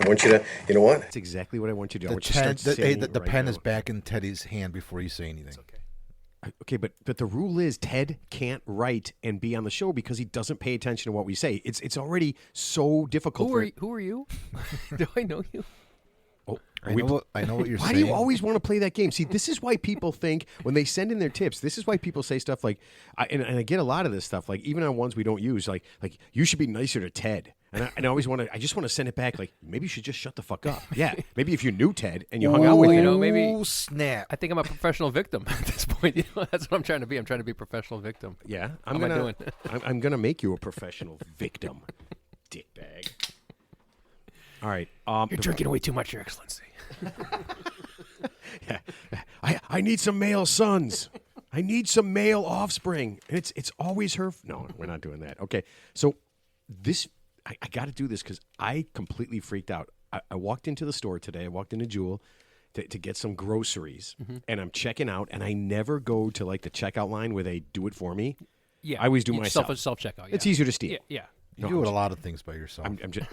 I want you to, you know what? That's exactly what I want you to do. I The, want you to start the saying the it right pen now. is back in Teddy's hand before you say anything. Okay, but the rule is Ted can't write and be on the show because he doesn't pay attention to what we say. It's already so difficult. Who are you? Do I know you? Oh, I know what you're why saying. do you always want to play that game? See, this is why people think when they send in their tips. This is why people say stuff like, and I get a lot of this stuff. Like even on ones we don't use, like you should be nicer to Ted. And I always want to. I just want to send it back. Like maybe you should just shut the fuck up. Yeah, maybe if you knew Ted and you hung out with you him. know, maybe- Ooh, snap. I think I'm a professional victim at this point. You know, that's what I'm trying to be. I'm trying to be a professional victim. Yeah, How am I doing? I'm gonna make you a professional victim, dickbag. All right. You're drinking way too much, Your Excellency. Yeah. I need some male sons. I need some male offspring. And it's always her. No, we're not doing that. Okay. So this, I got to do this because I completely freaked out. I walked into the store today. I walked into Jewel to get some groceries, and I'm checking out, and I never go to like the checkout line where they do it for me. Yeah, I always do you myself. Self checkout. Yeah. It's easier to steal. Yeah, yeah. You do a lot of things by yourself. I'm just.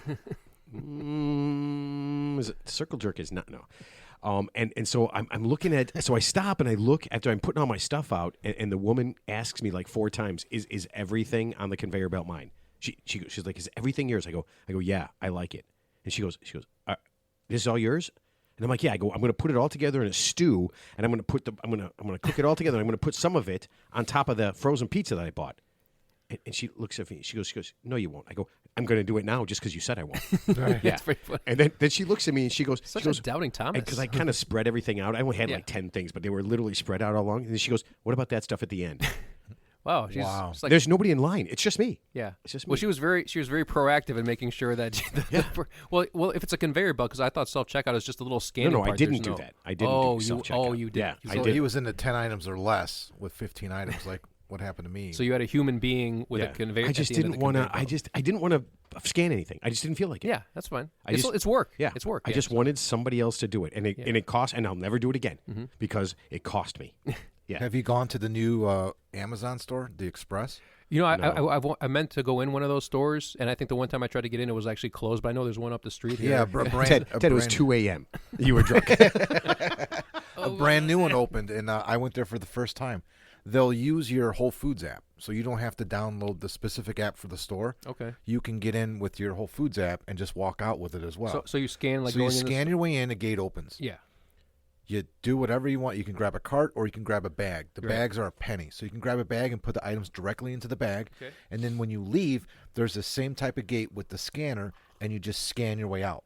Is it circle jerk? Is not no. And so I'm looking at. So I stop and I look after I'm putting all my stuff out, and the woman asks me like 4 times, "Is everything on the conveyor belt mine?" She's like, "Is everything yours?" I go, "Yeah, I like it." And she goes, "This is all yours?" And I'm like, "Yeah." I go, "I'm going to put it all together in a stew, and I'm going to cook it all together. I'm going to put some of it on top of the frozen pizza that I bought." And she looks at me. She goes, "No, you won't." I go, "I'm going to do it now just because you said I won't." Yeah. That's very funny. And then she looks at me and she goes, Such a doubting Thomas. because I kind of spread everything out. I only had like 10 things, but they were literally spread out all along. And then she goes, "What about that stuff at the end?" Wow. She's like, There's nobody in line. It's just me. yeah. It's just me. Well, she was very proactive in making sure that. Well, if it's a conveyor belt, because I thought self checkout is just a little scanning. No, I part, didn't there's do no- that. I didn't Oh, do you. self-checkout. Oh, you did. Yeah, I So did. he was into 10 items or less with 15 items. Like what happened to me? So you had a human being with Yeah. a conveyor. I just at the end didn't of the want to. conveyor belt. I didn't want to scan anything. I just didn't feel like it. Yeah, that's fine. I It's just- work. Yeah, It's work. I yeah, just so- wanted somebody else to do it, and it cost, and I'll never do it again because it cost me. Yeah. Have you gone to the new Amazon store, the Express? You know, No. I meant to go in one of those stores, and I think the one time I tried to get in, it was actually closed. But I know there's one up the street here. Yeah, Ted, it was 2 a.m. You were drunk. a brand new one opened, and I went there for the first time. They'll use your Whole Foods app, so you don't have to download the specific app for the store. Okay. You can get in with your Whole Foods app and just walk out with it as well. So you scan like So you going in scan your way in, a gate opens. Yeah. You do whatever you want. You can grab a cart or you can grab a bag. The Right. bags are a penny. So you can grab a bag and put the items directly into the bag. Okay. And then when you leave, there's the same type of gate with the scanner, and you just scan your way out.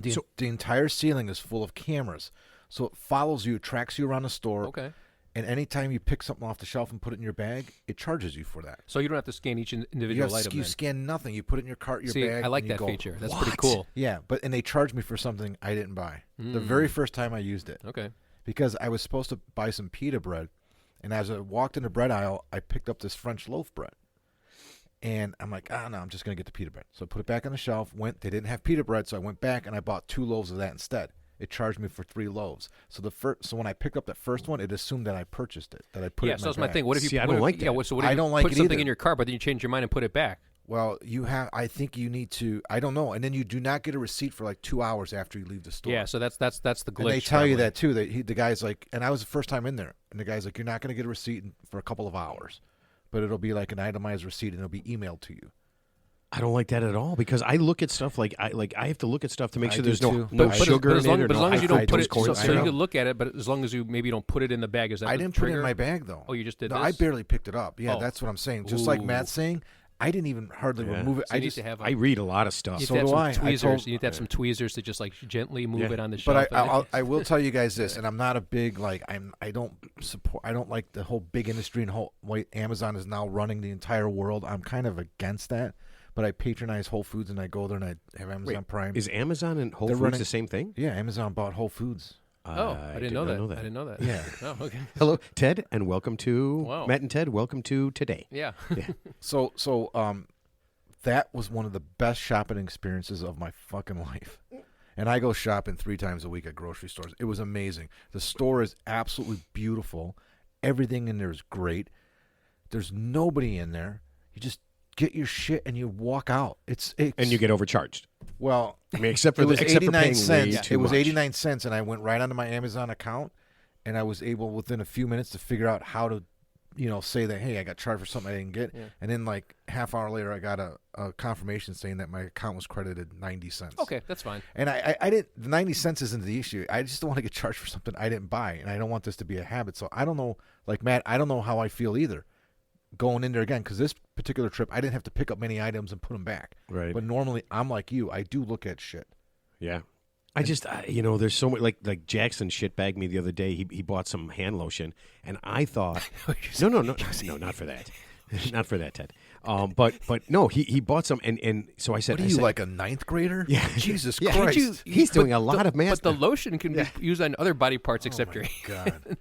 The entire ceiling is full of cameras. So it follows you, tracks you around the store. Okay. And anytime you pick something off the shelf and put it in your bag, it charges you for that. So you don't have to scan each You, individual item. you then. scan nothing. You put it in your cart, your See, bag. I like and you that go, feature. That's "What?" pretty cool. Yeah, and they charged me for something I didn't buy. The very first time I used it. Okay. Because I was supposed to buy some pita bread, and as I walked in the bread aisle, I picked up this French loaf bread. And I'm like, no, I'm just going to get the pita bread. So I put it back on the shelf, they didn't have pita bread, so I went back and I bought 2 loaves of that instead. It charged me for 3 loaves. So so when I picked up that first one, it assumed that I purchased it, that I put it in So my that's my bag. thing. What if you? See, I what don't if- like Yeah. that. So what if I you don't like put it something either. in your cart, but then you change your mind and put it back? Well, I think you need to, I don't know. And then you do not get a receipt for like 2 hours after you leave the store. Yeah. So that's the glitch. And they tell you probably. that too. The guy's like, and I was the first time in there, and the guy's like, you're not going to get a receipt for a couple of hours, but it'll be like an itemized receipt, and it'll be emailed to you. I don't like that at all because I look at stuff I have to look at stuff to make I sure do there's no too. no But sugar but as in long, it or but as no long as you high don't put fructose it, corn so you syrup. can look at it, but as long as you maybe don't put it in the bag, is that I the didn't put it in trigger? my bag though. Oh, you just did No, this? I barely picked it up. Yeah, Oh. that's what I'm saying. Just like Ooh. Matt's saying, I didn't even hardly Yeah. remove it. So I you need just, to have. I read a lot of stuff. You So need to do have I. some I tweezers. told- You need to have some tweezers to just like gently move Yeah. it on the shelf. but I will tell you guys this, and I'm not a big I don't like the whole big industry and whole way Amazon is now running the entire world. I'm kind of against that. But I patronize Whole Foods, and I go there and I have Amazon Prime. Is Amazon and Whole They're Foods running- the same thing? Yeah, Amazon bought Whole Foods. Oh, I didn't know not that. I didn't know that. Yeah. Oh, okay. Hello, Ted, and welcome to Wow. Matt and Ted. Welcome to today. Yeah. So that was one of the best shopping experiences of my fucking life. And I go shopping 3 times a week at grocery stores. It was amazing. The store is absolutely beautiful. Everything in there is great. There's nobody in there. You just get your shit and you walk out. It's And you get overcharged. Well, I mean, except for it was except for 89 paying cents. way too It was much. 89 cents, and I went right onto my Amazon account, and I was able within a few minutes to figure out how to, say that, hey, I got charged for something I didn't get. Yeah. And then like half hour later, I got a confirmation saying that my account was credited 90 cents. Okay, that's fine. And I didn't. The 90 cents isn't the issue. I just don't want to get charged for something I didn't buy, and I don't want this to be a habit. So I don't know, like Matt, I don't know how I feel either going in there again, because this particular trip I didn't have to pick up many items and put them back. Right. But normally I'm like you. I do look at shit. Yeah. I just, there's so much, like Jackson shitbagged me the other day. He bought some hand lotion, and I thought, no, not for that. Not for that, Ted. But no, he bought some, and so I said, What are you, like a ninth grader? Yeah. Jesus Yeah. Christ. He's doing a lot of math. But the lotion can be used on other body parts Oh except your. my God.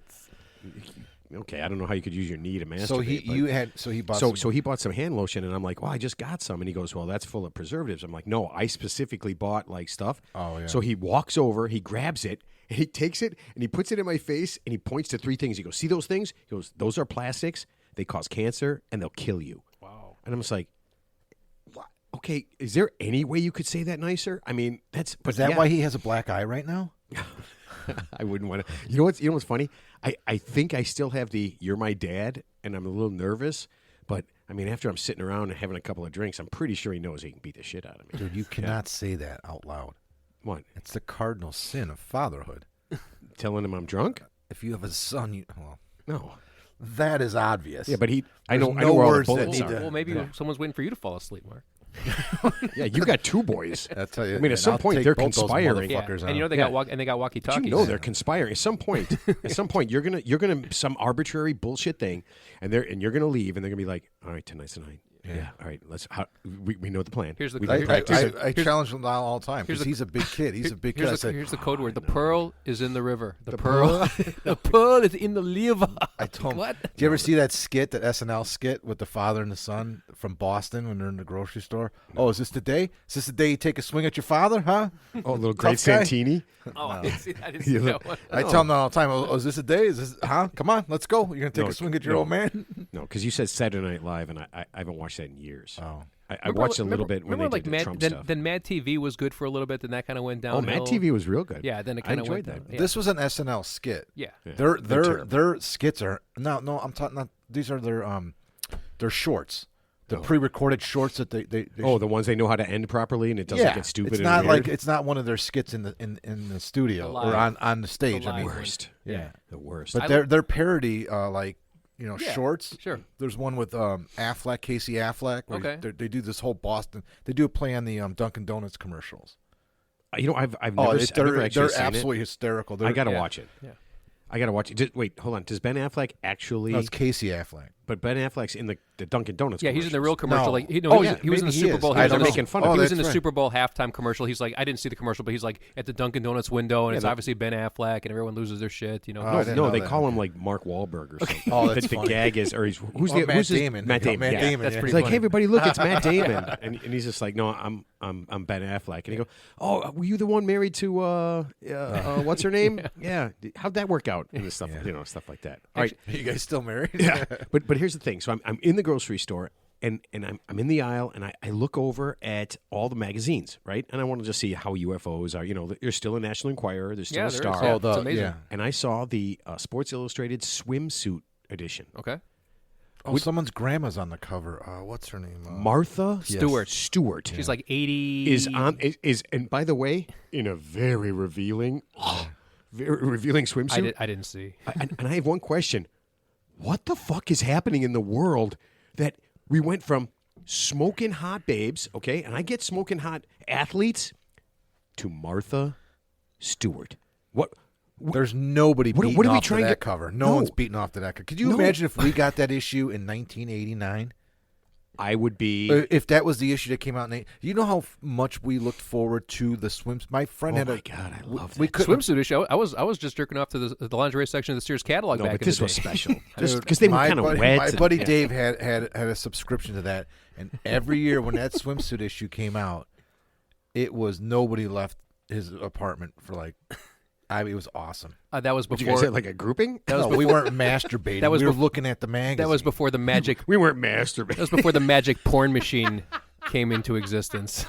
Okay, I don't know how you could use your knee to masturbate. So he bought some. So he bought some hand lotion, and I'm like, well, I just got some, and he goes, well, that's full of preservatives. I'm like, no, I specifically bought like stuff. Oh, yeah. So he walks over, he grabs it, and he takes it, and he puts it in my face, and he points to 3 things. He goes, see those things? He goes, those are plastics. They cause cancer, and they'll kill you. Wow. And I'm just like, what? Okay, is there any way you could say that nicer? I mean, that's. But Is that yeah. why he has a black eye right now? I wouldn't want to. You know what's funny? I think I still have the "you're my dad," and I'm a little nervous. But I mean, after I'm sitting around and having a couple of drinks, I'm pretty sure he knows he can beat the shit out of me. Dude, you cannot say that out loud. What? It's the cardinal sin of fatherhood. Telling him I'm drunk? If you have a son, No. that is obvious. Yeah, but I know There's I know no where all the words that bullets need are. to- Well, maybe someone's waiting for you to fall asleep, Mark. Yeah, you got 2 boys. I tell you. I mean, at some I'll point take they're both those conspiring. Yeah. motherfuckers And out. you know they Yeah. got walkie-talkies. You know they're conspiring. At some point, you're gonna some arbitrary bullshit thing, and you're gonna leave, and they're gonna be like, all right, tonight's the night. Yeah. All right. We know the plan. Here's the We code. know I, the- I challenge him all the time here's because the- he's a big kid. He's a big kid. I said, Here's the code word. The pearl is in the river. The pearl is in the liver. I told him. What? Do you ever see that SNL skit with the father and the son from Boston when they're in the grocery store? Oh, is this the day? Is this the day you take a swing at your father? Huh? Oh, little Great Tough guy? Santini. Oh, I didn't see that one. I tell him that all the time. Oh, is this a day? Is this? Huh? Come on, let's go. You're gonna take No, a swing at your no. old man? No, because you said Saturday Night Live, and I haven't watched that in years. Oh. I watched a little bit when they remember, did the Mad, Trump then, stuff. Then Mad TV was good for a little bit. Then that kind of went down. Oh, Mad TV was real good. Yeah, then it I kind of enjoyed went that. down. Yeah. This was an SNL skit. Yeah. Yeah. Their They're terrible. their skits are no. I'm talking not. These are their shorts. The pre-recorded shorts that they Oh, the ones they know how to end properly, and it doesn't get stupid. It's and not weird. like it's not one of their skits in the studio The or live- on the stage. the I mean, live worst. yeah. The worst. But I their parody Yeah, shorts. sure. There's one with Affleck, Casey Affleck. Where Okay. they do this whole Boston. They do a play on the Dunkin' Donuts commercials. I've Oh, never, I've never they're actually seen absolutely hysterical. it. I got to Yeah. watch it. Yeah. I got to watch it. Wait, hold on. Does Ben Affleck actually? No, it's Casey Affleck. But Ben Affleck's in the Dunkin' Donuts. Yeah, he's in the commercials. real commercial. No. Like, Oh, he yeah, was in the maybe he Super is. Bowl. I He was don't in know. the- making fun Oh, of He it. was in the that's right. Super Bowl halftime commercial. He's like, I didn't see the commercial, but he's like at the Dunkin' Donuts window, and it's but- obviously Ben Affleck, and everyone loses their shit. You know, Oh, I No, didn't no, know they that. call him like Mark Wahlberg or something. Oh, that's the funny. gag is, or he's who's Oh, the Matt who's his- Damon. Matt Damon. Matt yeah. Damon. That's yeah. pretty He's like, funny. hey, everybody, look, it's Matt Damon, and he's just like, no, I'm Ben Affleck, and he go, oh, were you the one married to what's her name? Yeah, how'd that work out? And stuff, Yeah. stuff like that. All right, Are you guys still married? yeah, but here's the thing. So I'm in the grocery store. And I'm in the aisle, and I look over at all the magazines, right? And I want to just see how UFOs are. You know, there's still a National Enquirer, there's still Yeah, a there is. Star. Yeah. Oh, It's amazing. yeah. And I saw the Sports Illustrated swimsuit edition. okay. Oh, someone's grandma's on the cover. What's her name? Martha Stewart. Stewart She's like 80. is on is and by the way, in a very revealing swimsuit. I didn't see. And I have one question: what the fuck is happening in the world that we went from smoking hot babes, okay, and I get smoking hot athletes, to Martha Stewart? What? There's nobody What are beating we off to trying that to- cover. No. No one's beating off to that cover. Could you No. imagine if we got that issue in 1989? I would be. If that was the issue that came out in you know how much we looked forward to the swims. My friend Oh had my a God, I we- love we that. couldn't- Swimsuit issue. I was just jerking off to the lingerie section of the Sears catalog no, back but in this the was day. special, just Dude, because they were my kind of buddy- wet. My and- buddy yeah. Dave had a subscription to that, and every year when that swimsuit issue came out, it was nobody left his apartment for like. It was awesome. That was Did you before. guys have like a grouping? No, we weren't masturbating. That was we were bef- looking at the magazine. that was before the magic. We weren't masturbating. That was before the magic porn machine came into existence.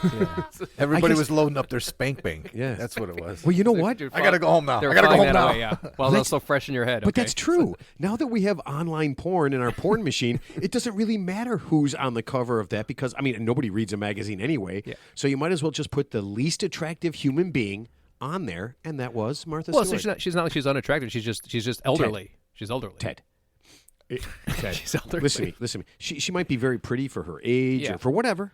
Everybody guess- was loading up their spank bank. Yeah. That's what it was. Well, you know what? I gotta go home now. They're I gotta go filing home that now. away, yeah. While it's also fresh in your head. But okay? that's true. Now that we have online porn in our porn machine, it doesn't really matter who's on the cover of that because, I mean, nobody reads a magazine anyway. Yeah. So you might as well just put the least attractive human being on there, and that was Martha Well, Stewart. so she's not like she's unattractive. She's just elderly. She's elderly. Ted. Ted. She's elderly. Listen to me. She might be very pretty for her age Yeah. or for whatever,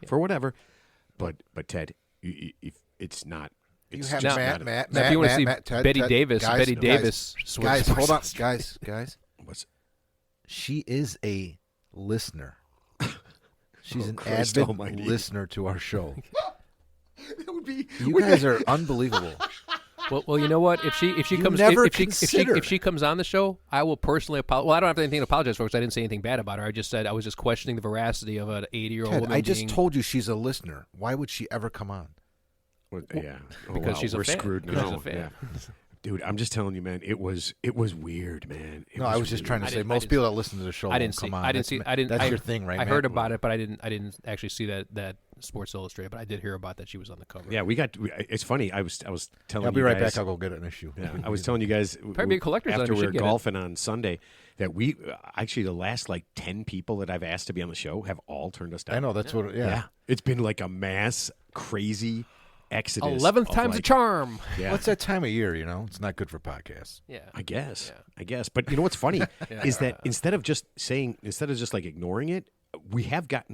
But Ted, it's not. You It's have just Matt, not Matt, Now, if you want to see Ted, Betty Ted, Davis, guys, Betty guys, Davis, guys, Sports hold on, Illustrated. guys. what's She is a listener. She's an Christ avid almighty. listener to our show. that would be. You guys are unbelievable. Well, you know what? If she comes never if she comes on the show, I will personally apologize. Well, I don't have anything to apologize for because I didn't say anything bad about her. I just said I was just questioning the veracity of an 80-year-old Ted, woman. I just being, told you she's a listener. Why would she ever come on? Yeah, because she's a we're fan. screwed Because now. she's a fan. Yeah. Dude, I'm just telling you, man. It was weird, man. No, I was just trying to say most people that listen to the show I didn't won't see. come on. I didn't see. I didn't. That's I, your thing, right? I Matt? heard about it, but I didn't actually see that Sports Illustrated. But I did hear about that she was on the cover. Yeah, it's funny. I was telling I'll be you right guys, back. I'll go get an issue. Yeah, I was telling you guys Probably a collector's item, after you we should were get it. golfing on Sunday that we actually the last like 10 people that I've asked to be on the show have all turned us down. I know that's what. Yeah. It's been like a mass crazy exodus. 11th of, time's a like- charm. Yeah, What's that time of year? It's not good for podcasts. Yeah. I guess. Yeah. I guess. But you know what's funny is that instead of just like ignoring it,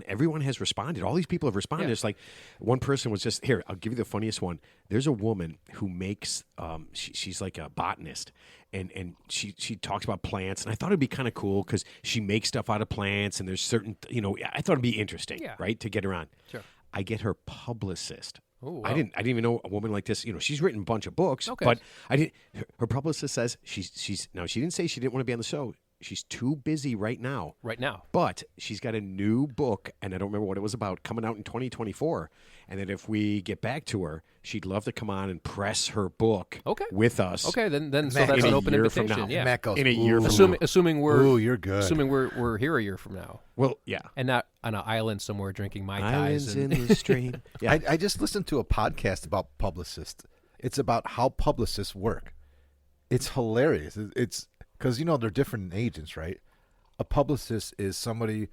everyone has responded. All these people have responded. Yeah. It's like one person was just here. I'll give you the funniest one. There's a woman who makes. She's like a botanist, and she talks about plants. And I thought it'd be kind of cool because she makes stuff out of plants. And there's certain, I thought it'd be interesting, Yeah. right, to get her on. Sure. I get her publicist. Oh, wow. I didn't even know a woman like this. She's written a bunch of books, Okay. but I didn't. Her publicist says she's now. She didn't say she didn't want to be on the show. She's too busy right now. Right now. But she's got a new book, and I don't remember what it was about, coming out in 2024. And that if we get back to her, she'd love to come on and press her book with us. Okay, then so Matt, that's in an a open year from invitation. now. Yeah. Matt goes, In a year "Ooh." from now. Assuming we're Ooh, you're good. Assuming we're here a year from now, Well, yeah. and not on an island somewhere drinking Mai Tais. Islands and, in the stream. Yeah. I just listened to a podcast about publicists. It's about how publicists work. It's hilarious. It's because they're different agents, right? A publicist is somebody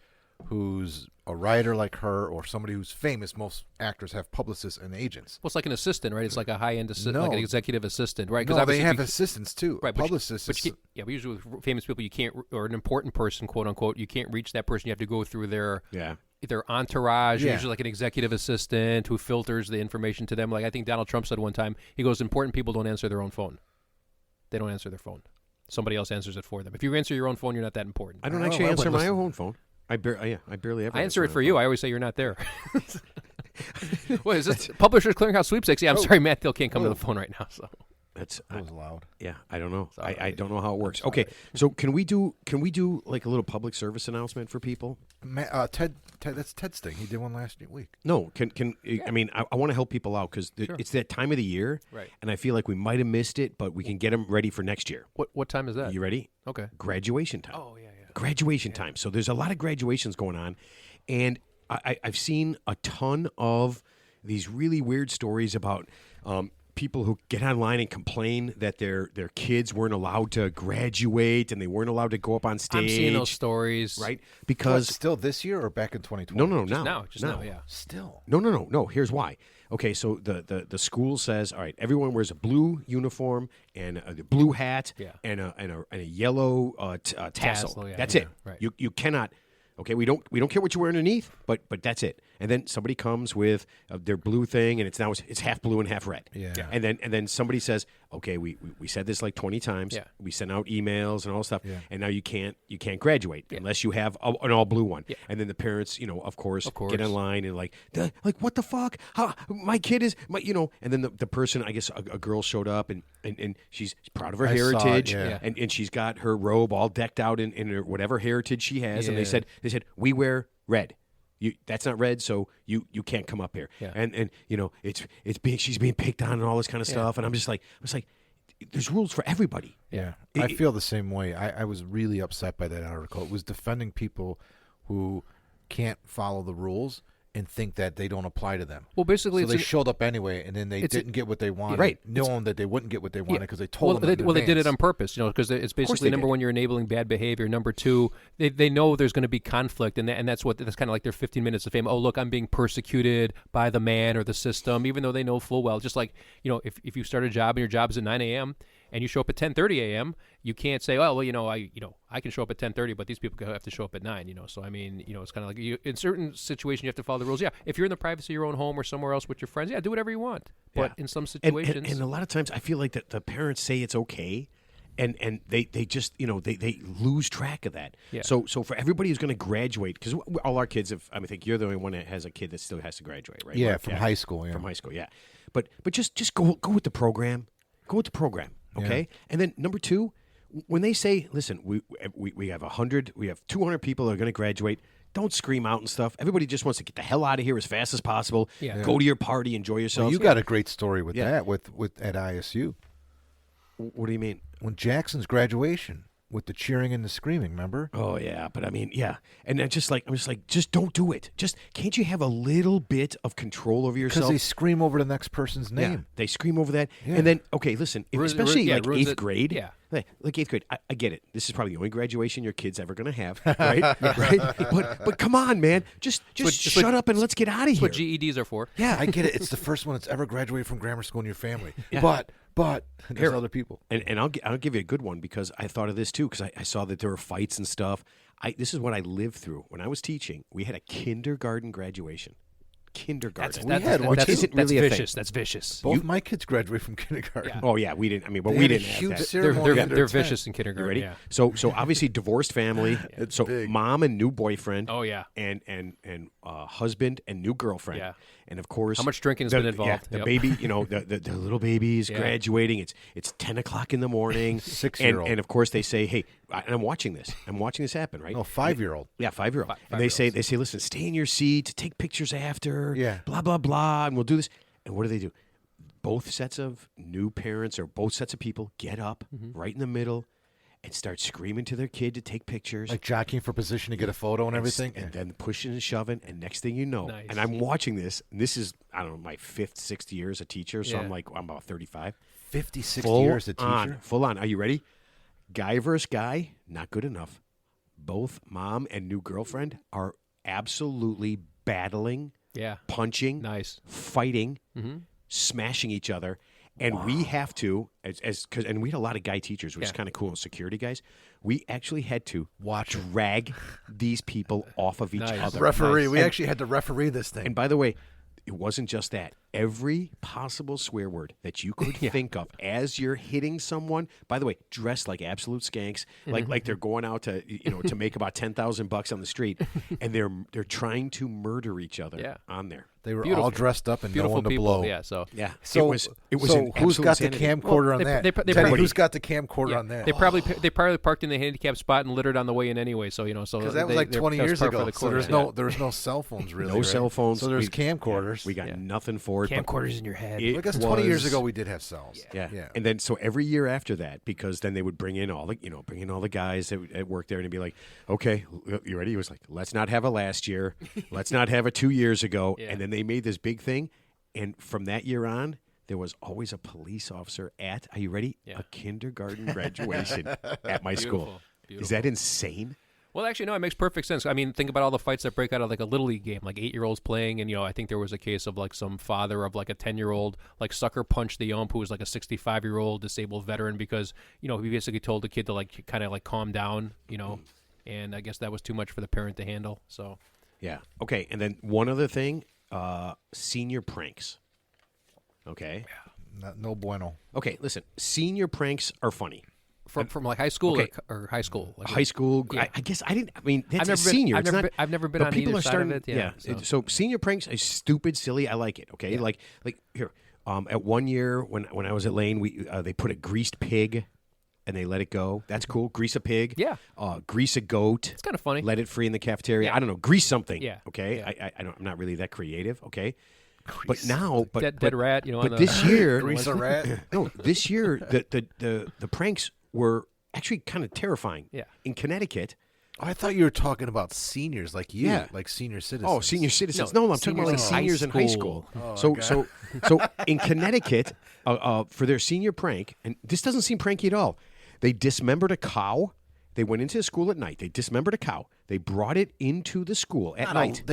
who's a writer like her or somebody who's famous. Most actors have publicists and agents. well, it's like an assistant, right? It's like a high-end assistant, like No. an executive assistant, right? No, they obviously have you- assistants too. Right, but Publicists. but you can't, but usually with famous people, you can't, or an important person, quote unquote, you can't reach that person. You have to go through their Yeah. entourage, Yeah. usually like an executive assistant who filters the information to them. Like I think Donald Trump said one time, he goes, important people don't answer their own phone. They don't answer their phone. Somebody else answers it for them. If you answer your own phone, you're not that important. I don't Oh, actually well, answer but my listen. own phone. I barely ever I answer it my for own you. phone. I always say you're not there. What is this? Publishers Clearinghouse Sweepstakes. Yeah, I'm sorry, Matt Thiel can't come to the phone right now. So That's That was loud. yeah. I don't know. Sorry. I don't know how it works. Okay, so can we do like a little public service announcement for people? Ted, that's Ted's thing. He did one last week. No, I mean I want to help people out because it's that time of the year, Right. And I feel like we might have missed it, but we can get them ready for next year. what time is that? You ready? Okay. Graduation time. Oh yeah. Graduation time. So there's a lot of graduations going on, and I've seen a ton of these really weird stories about people who get online and complain that their kids weren't allowed to graduate and they weren't allowed to go up on stage. I'm seeing those stories. right? What, Because still this year or back in 2020? no, Just now, yeah. Still. No. Here's why. Okay, so the school says, all right, everyone wears a blue uniform and a blue hat Yeah. and a yellow tassel. Tassel, yeah, That's yeah, it. right. You cannot. Okay, we don't care what you wear underneath, but that's it. And then somebody comes with their blue thing, and it's half blue and half red. Yeah. And then somebody says, okay, we said this like 20 times. Yeah. We sent out emails and all stuff, Yeah. and now you can't graduate unless you have an all blue one. Yeah. And then the parents, of course, Of course. get online and like what the fuck? How my kid is and then the person, I guess a girl showed up and she's proud of her I saw it, heritage yeah. and she's got her robe all decked out in her whatever heritage she has, and they Yeah. said we wear red. That's not red, so you can't come up here. Yeah. And she's being picked on and all this kind of stuff, and I was like, there's rules for everybody. Yeah, It- I feel the same way. I was really upset by that article. It was defending people who can't follow the rules, and think that they don't apply to them. Well, basically, So it's they showed up anyway, and then they didn't get what they wanted, Right. knowing that they wouldn't get what they wanted because they told well, them in they did it advance. on purpose, because it's basically they number did. one, you're enabling bad behavior. Number two, they know there's going to be conflict, and that's kind of like their 15 minutes of fame. Oh, look, I'm being persecuted by the man or the system, even though they know full well. Just like if you start a job and your job is at 9 a.m. and you show up at 10:30 a.m., you can't say, oh, well, I can show up at 10:30, but these people have to show up at 9. So I mean, it's kind of like in certain situations you have to follow the rules. Yeah, if you're in the privacy of your own home or somewhere else with your friends, yeah, do whatever you want. But Yeah. in some And- situations, and a lot of times I feel like that the parents say it's okay, and they just they lose track of that. Yeah. So for everybody who's going to graduate, because all our kids have, I think you're the only one that has a kid that still has to graduate, right? Yeah, Mark? from high school. Yeah. From high school, yeah. But just go with the program. Go with the program, okay? And then number two, when they say, listen, we have 100, we have 200 people that are going to graduate. Don't scream out and stuff. Everybody just wants to get the hell out of here as fast as possible. Yeah. Go to your party, enjoy yourselves. Well, you got a great story with Yeah. that with at ISU What do you mean? when Jackson's graduation with the cheering and the screaming. Remember? Oh yeah, but I mean, yeah, and I'm just like, just don't do it. Just can't you have a little bit of control over Because yourself? they scream over the next person's Yeah, name. they scream over that, Yeah. and then okay, listen, especially like ruins 8th it. grade. Yeah. Like 8th grade. I get it. This is probably the only graduation your kid's ever going to have, right? right? But come on, man, just shut up and let's get out of that's here. what GEDs are for. Yeah, I get it. It's the first one that's ever graduated from grammar school in your family. Yeah. But there's Here. other people. And I'll give you a good one because I thought of this too because I saw that there were fights and stuff. This is what I lived through when I was teaching. We had a kindergarten graduation. Kindergarten. which isn't really a thing. vicious. That's vicious. Both my kids graduated from kindergarten. Yeah. Oh yeah, we didn't. I mean, but They we had a didn't have huge that. ceremony under They're 10. vicious in You kindergarten. ready? Yeah. So obviously divorced family. It's so big. mom and new boyfriend. Oh yeah. And husband and new girlfriend. Yeah. And of course, How much drinking has the, been involved? Yeah, the Yep. baby, the little baby's Yeah. graduating. It's 10:00 in the morning. 6-year-old. And of course they say, hey, and I'm watching this. I'm watching this happen, right? No, 5-year-old. Yeah, 5-year-old. Fi- And they say, five-year-olds. listen, stay in your seat, take pictures after. Yeah. Blah blah blah, and we'll do this. And what do? Both sets of new parents or both sets of people get up right in the middle and start screaming to their kid to take pictures. Like jockeying for position to get a photo and everything. And then pushing and shoving, and next thing you know, Nice. and I'm watching this, and this is, I don't know, my 5th, 6th year as a teacher, so Yeah. I'm about 35. 50, 60 Full years a teacher. on, full on. Are you ready? Guy versus guy, not good enough. Both mom and new girlfriend are absolutely battling, Yeah. punching, Nice. fighting, Mm-hmm. smashing each other. And we have to, and we had a lot of guy teachers, which is Yeah. kind of cool, security guys. We actually had to Watch 'em. drag these people off of each Nice. other. Referee. We And- actually had to referee this thing. And by the way, it wasn't just that. Every possible swear word that you could think of as you're hitting someone. By the way, dressed like absolute skanks, like they're going out to to make about $10,000 on the street, and they're trying to murder each other Yeah. on there. They were Beautiful. all dressed up and no Beautiful one to people. blow. Yeah. So Yeah, So it was so an who's absolute got the insanity. camcorder Well, on they- that? they Teddy, probably- who's got the camcorder yeah, on that? they probably parked in the handicap spot and littered on the way in anyway. So so Because that was they- like they're- 20 that was years par for ago. the So course, there was no cell phones really. No right? cell phones. So there's We- camcorders. We got nothing for it. but camcorders in your head. it I guess 20 years was- ago we did have cells. Yeah. Yeah. And then so every year after that, because then they would bring in all the guys that worked there and be like, okay, you ready? He was like, let's not have a last year. Let's not have a 2 years ago. Yeah. And then they made this big thing. And from that year on, there was always a police officer at, are you ready? Yeah. A kindergarten graduation at my school. Beautiful. Is that insane? Well, actually, no, it makes perfect sense. I mean, think about all the fights that break out of like a little league game, like 8-year-olds playing, and I think there was a case of like some father of like a 10-year-old like sucker punched the ump who was like a 65-year-old disabled veteran because he basically told the kid to like kind of like calm down, and I guess that was too much for the parent to handle. So Yeah. Okay. And then one other thing, senior pranks. Okay. No bueno. Okay. Listen, senior pranks are funny. from like high school Okay. or high school, like High school. Yeah. I guess I didn't. I mean, that's I've a never been- senior. I've It's never not- been- I've never been but on people either are side starting. of it, yeah, So senior pranks is stupid, silly. I like it. Okay. Like here. At one year when I was at Lane, they put a greased pig, and they let it go. That's cool. Grease a pig. Yeah. Grease a goat. It's kind of funny. Let it free in the cafeteria. Yeah. I don't know. Grease something. Yeah. Okay. Yeah. I'm not really that creative. Okay. But now, dead rat, on But the- this year, Grease a rat. no, this year the pranks were actually kind of terrifying. Yeah. In Connecticut, Oh, I thought you were talking about seniors, like you, Yeah. like senior citizens. Oh, senior citizens. No, I'm talking about like Seniors in seniors high in high school. Oh, so, God. so in Connecticut, for their senior prank, and this doesn't seem pranky at all. They dismembered a cow. They went into the school at night. They dismembered a cow. They brought it into the school at night.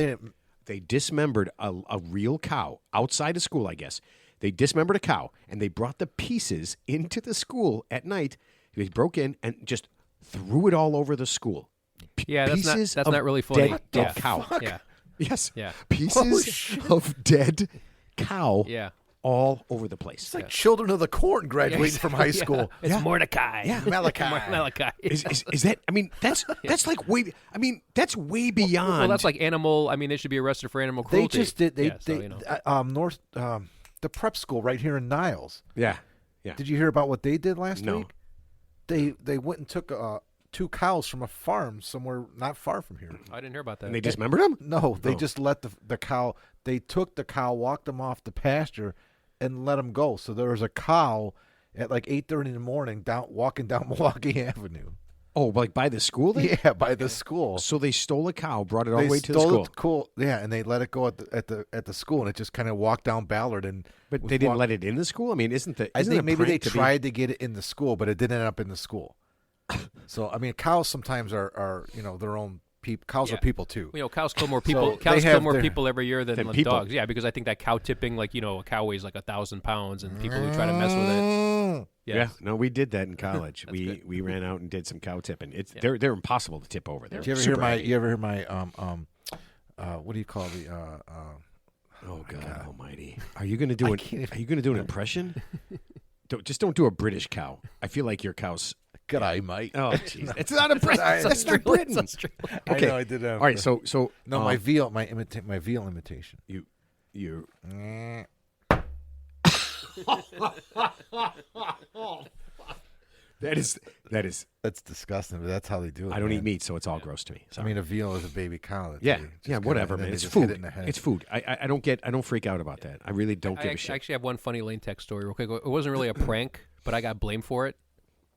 They dismembered a real cow outside of school, I guess. They dismembered a cow, and they brought the pieces into the school at night. They broke in and just threw it all over the school. Yeah, Pieces that's of not really funny. Dead cow. Yeah. Yes. Yeah. Pieces of dead cow Yeah. all over the place. It's like Children of the Corn graduating from high school. It's Mordecai. Yeah. Malachi. Malachi. Is that? I mean, that's like way. I mean, that's way beyond. Well, that's like animal. I mean, they should be arrested for animal They cruelty. just did. North. The prep school right here in Niles. yeah. Did you hear about what they did last No. week? They went and took 2 cows from a farm somewhere not far from here. I didn't hear about that. And they dismembered them. No, they Oh. just let the cow. They took the cow, walked them off the pasture, and let them go. So there was a cow at like 8:30 in the morning walking down Milwaukee Avenue. Oh, like by the school? Then? Yeah, by the school. So they stole a cow, brought it all They the way to the stole school, it cool. Yeah, and they let it go at the school, and it just kind of walked down Ballard. And but was they didn't walk- let it in the school. I mean, isn't the? I Isn't think it a maybe they prank to be- tried to get it in the school, but it didn't end up in the school. So I mean, cows sometimes are their own people. Cows Yeah. are people too. You know, cows kill more people. So cows they kill have more their- people every year than Than people. dogs. Yeah, because I think that cow tipping, like a cow weighs like 1,000 pounds, and people who try to mess with it. Yeah, no, we did that in college. we ran out and did some cow tipping. They're impossible to tip over. They're Do you ever super hear my? heavy. You ever hear my? What do you call the? Oh God Almighty! Are you going to do I an? can't even- Are you going to do an impression? Don't do a British cow. I feel like your cow's. G'day, mate. Oh jeez, it's not a Britain. I- That's not Britain. I Okay, know I did. all right. So no, my veal imitation. you that is That's disgusting, but that's how they do it. I don't man. eat meat, so it's all gross to me. I mean, a veal is a baby cow. Yeah, Just yeah, kinda- whatever, and then man. they It's just hit food. it in the head. It's food. I don't freak out about that. I really don't give a I shit. actually have one funny Lane Tech story real quick. It wasn't really a prank, but I got blamed for it.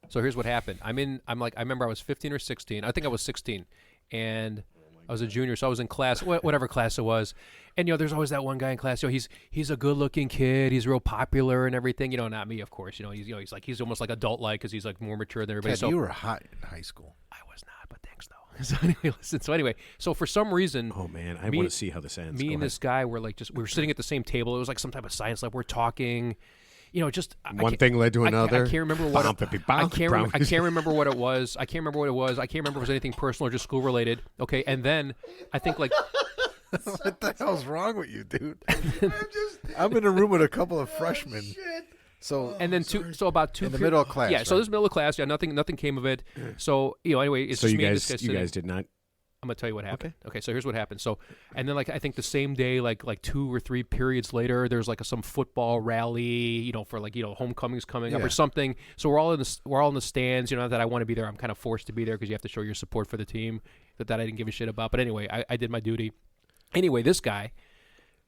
So here's what happened. I remember I was 15 or 16. I think I was 16, and I was a junior, so I was in class, whatever class it was. And there's always that one guy in class. He's a good-looking kid. He's real popular and everything. Not me, of course. He's almost like adult-like because he's like more mature than everybody. Ted, So you were hot in high school. I was not, but thanks though. So anyway, so for some reason, Oh man, I Me- want to see how this ends. me Go and ahead. this guy were like we were sitting at the same table. It was like some type of science lab. We're talking. One thing led to another. I can't remember what. I can't remember what it was. I can't remember what it was. I can't remember if it was anything personal or just school related. Okay, and then I think like What the hell's wrong with you, dude? I'm in a room with a couple of freshmen. So and then about two in the peri- middle of class. Yeah, so right? this middle of class. Yeah, nothing came of it. So anyway, it's So just you me and this guys, guy you sitting. guys did not. I'm gonna tell you what happened. Okay, so here's what happened. So, and then I think the same day, like 2 or 3 periods later, there's like some football rally, for homecomings coming up Yeah. or something. So we're all in the stands. Not that I want to be there. I'm kind of forced to be there because you have to show your support for the team that I didn't give a shit about. But anyway, I did my duty. Anyway, this guy,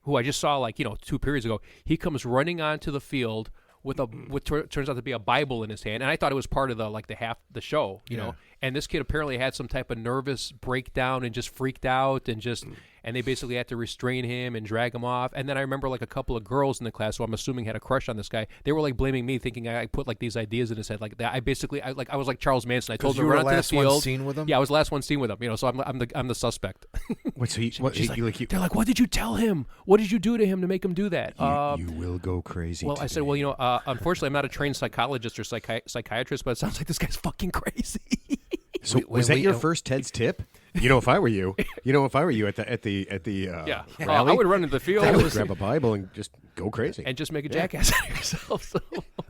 who I just saw 2 periods ago, he comes running onto the field with what turns out to be a Bible in his hand, and I thought it was part of the show, you know. And this kid apparently had some type of nervous breakdown and just freaked out and they basically had to restrain him and drag him off. And then I remember a couple of girls in the class who I'm assuming had a crush on this guy. They were blaming me, thinking I put these ideas in his head like that. I was like Charles Manson. I told him you to were run the onto the last one field. seen with him? Yeah, I was the last one seen with him. So I'm the suspect. What? So They're like, what did you tell him? What did you do to him to make him do that? you will go crazy. Well, I said, well, unfortunately, I'm not a trained psychologist or psychiatrist, but it sounds like this guy's fucking crazy. So was that your first Ted's tip? If I were you, at the Yeah, rally, I would run into the field I would grab a Bible and just go crazy. and just make a jackass out of yourself. So.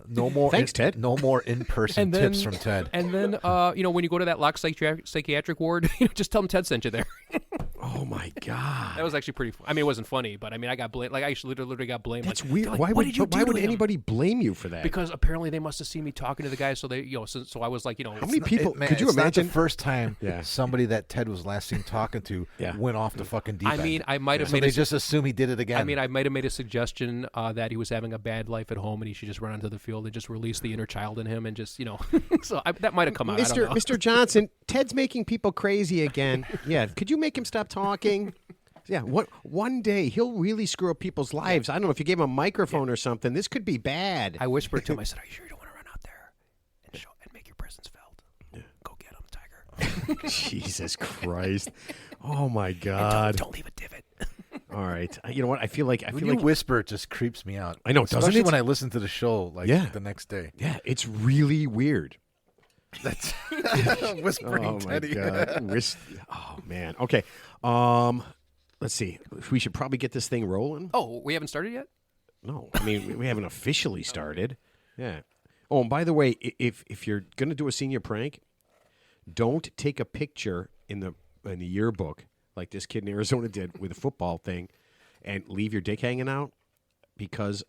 No more. Thanks, Ted. No more in-person And then, tips from Ted. And then, when you go to that locked psychiatric ward, just tell them Ted sent you there. Oh my god. That was actually pretty. I mean, it wasn't funny, but I mean, I got blamed. Like I actually literally got blamed. That's like, weird. they're like, Why what would did you do why to would him? anybody blame you for that? Because apparently they must have seen me talking to the guy, so so I was like, how many people Man, could you it's not imagine? the first time Yeah. somebody that Ted was last seen talking to went off the fucking deep I end. mean, I might have so made they a, just assume he did it again. I mean, I might have made a suggestion that he was having a bad life at home and he should just run onto the field and just release the inner child in him and just, so that might have come out. I don't know. Mr. Johnson, Ted's making people crazy again. Yeah, could you make him stop talking? Yeah, one day he'll really screw up people's lives. I don't know if you gave him a microphone or something. This could be bad. I whispered to him. I said, "Are you sure you don't want to run out there and make your presence felt? Go get him, Tiger." Jesus Christ! Oh my And God! don't leave a divot. All right, you know what? I feel like when you whisper, it just creeps me out. I know, doesn't especially it? when I listen to the show the next day. Yeah, it's really weird. That's whispering Oh my Teddy. God! Oh man. Okay. Let's see. We should probably get this thing rolling. Oh, we haven't started yet? No, I mean we haven't officially started. Yeah. Oh, and by the way, if you're gonna do a senior prank, don't take a picture in the yearbook like this kid in Arizona did with a football thing, and leave your dick hanging out, because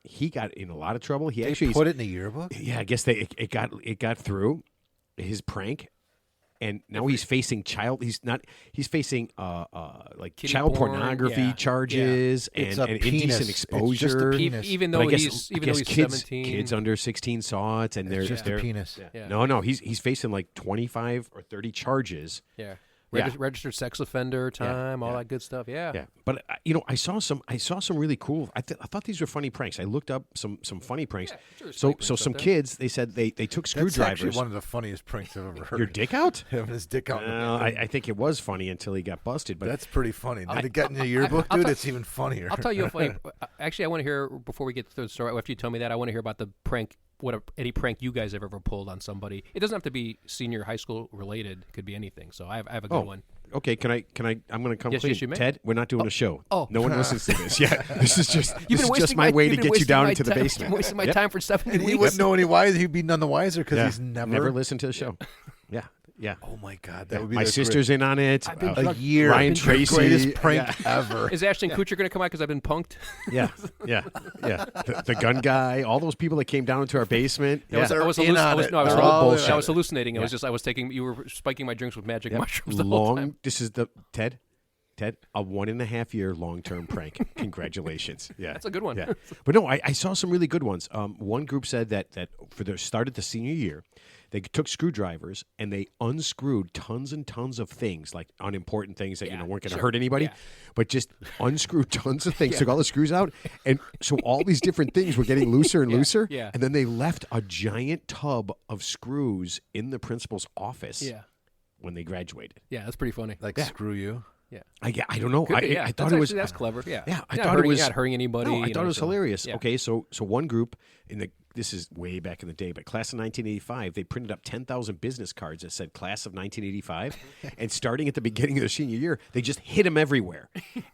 he got in a lot of trouble. He They actually put it in the yearbook? Yeah, I guess it got through his prank. And now he's facing He's facing like Kitty child porn, pornography yeah. charges It's and a indecent penis. It's exposure. just a penis. Even But though I guess, he's I guess 17. kids under 16 saw it, and they're It's just a they're- penis. Yeah. No, he's facing like 25 or 30 charges. Yeah. Yeah. Registered sex offender time, all yeah. that good stuff. Yeah. Yeah, but I saw some really cool. I thought these were funny pranks. I looked up some funny pranks. sure there's So funny pranks some out there. kids, they said they took That's actually screwdrivers. one of the funniest pranks I've ever heard. Your dick out? Having his dick out. in the I think it was funny until he got busted. But That's pretty funny. Now to get in the yearbook, I'll dude, tell- it's even funnier. I'll tell you. Actually, I want to hear before we get to the story. After you tell me that, I want to hear about the prank. Any prank you guys have ever pulled on somebody. It doesn't have to be senior high school related. It could be anything. So I have a good one. Okay, can I? I'm going to come Yes, clean. yes, you may. Ted, we're not doing a show. oh. No one listens to this. Yeah, this is just You've been wasting my way to you've been get you wasting down my into the time- basement. Wasting my Yep. time for 7 And weeks. he wouldn't know any wiser. He'd be none the wiser because Yeah. he's never listened to the show. Yeah. Oh my God, that would be My the sister's in on it. I've been a year. Ryan The Tracy. greatest prank Yeah. ever. Is Ashton Kutcher going to come out because I've been punked? Yeah. The gun guy, all those people that came down into our basement. I was, yeah. I was, in halluc- I on was, it. no, I was, They're all all in bullshit. I on was it. hallucinating. I was taking. You were spiking my drinks with magic Yep. mushrooms the whole time. This is the Ted, a 1.5 year long-term prank. Congratulations. Yeah, That's a good one. Yeah, but no, I saw some really good ones. One group said that for their start at the senior year, they took screwdrivers and they unscrewed tons and tons of things, like unimportant things that Yeah, weren't going to sure. hurt anybody, Yeah. but just unscrewed tons of things. Took all the screws out, and so all these different things were getting looser and looser. yeah. And then they left a giant tub of screws in the principal's office. Yeah, When they graduated. yeah, that's pretty funny. Like screw you. Yeah, I don't know. Could be, yeah. I thought it was. that's clever. Yeah, Yeah, I You're not thought it hurting, was you're not hurting anybody. No, I you thought know, it was so- hilarious. yeah. Okay, so one group this is way back in the day, but class of 1985, they printed up 10,000 business cards that said class of 1985, and starting at the beginning of their senior year, they just hit them everywhere.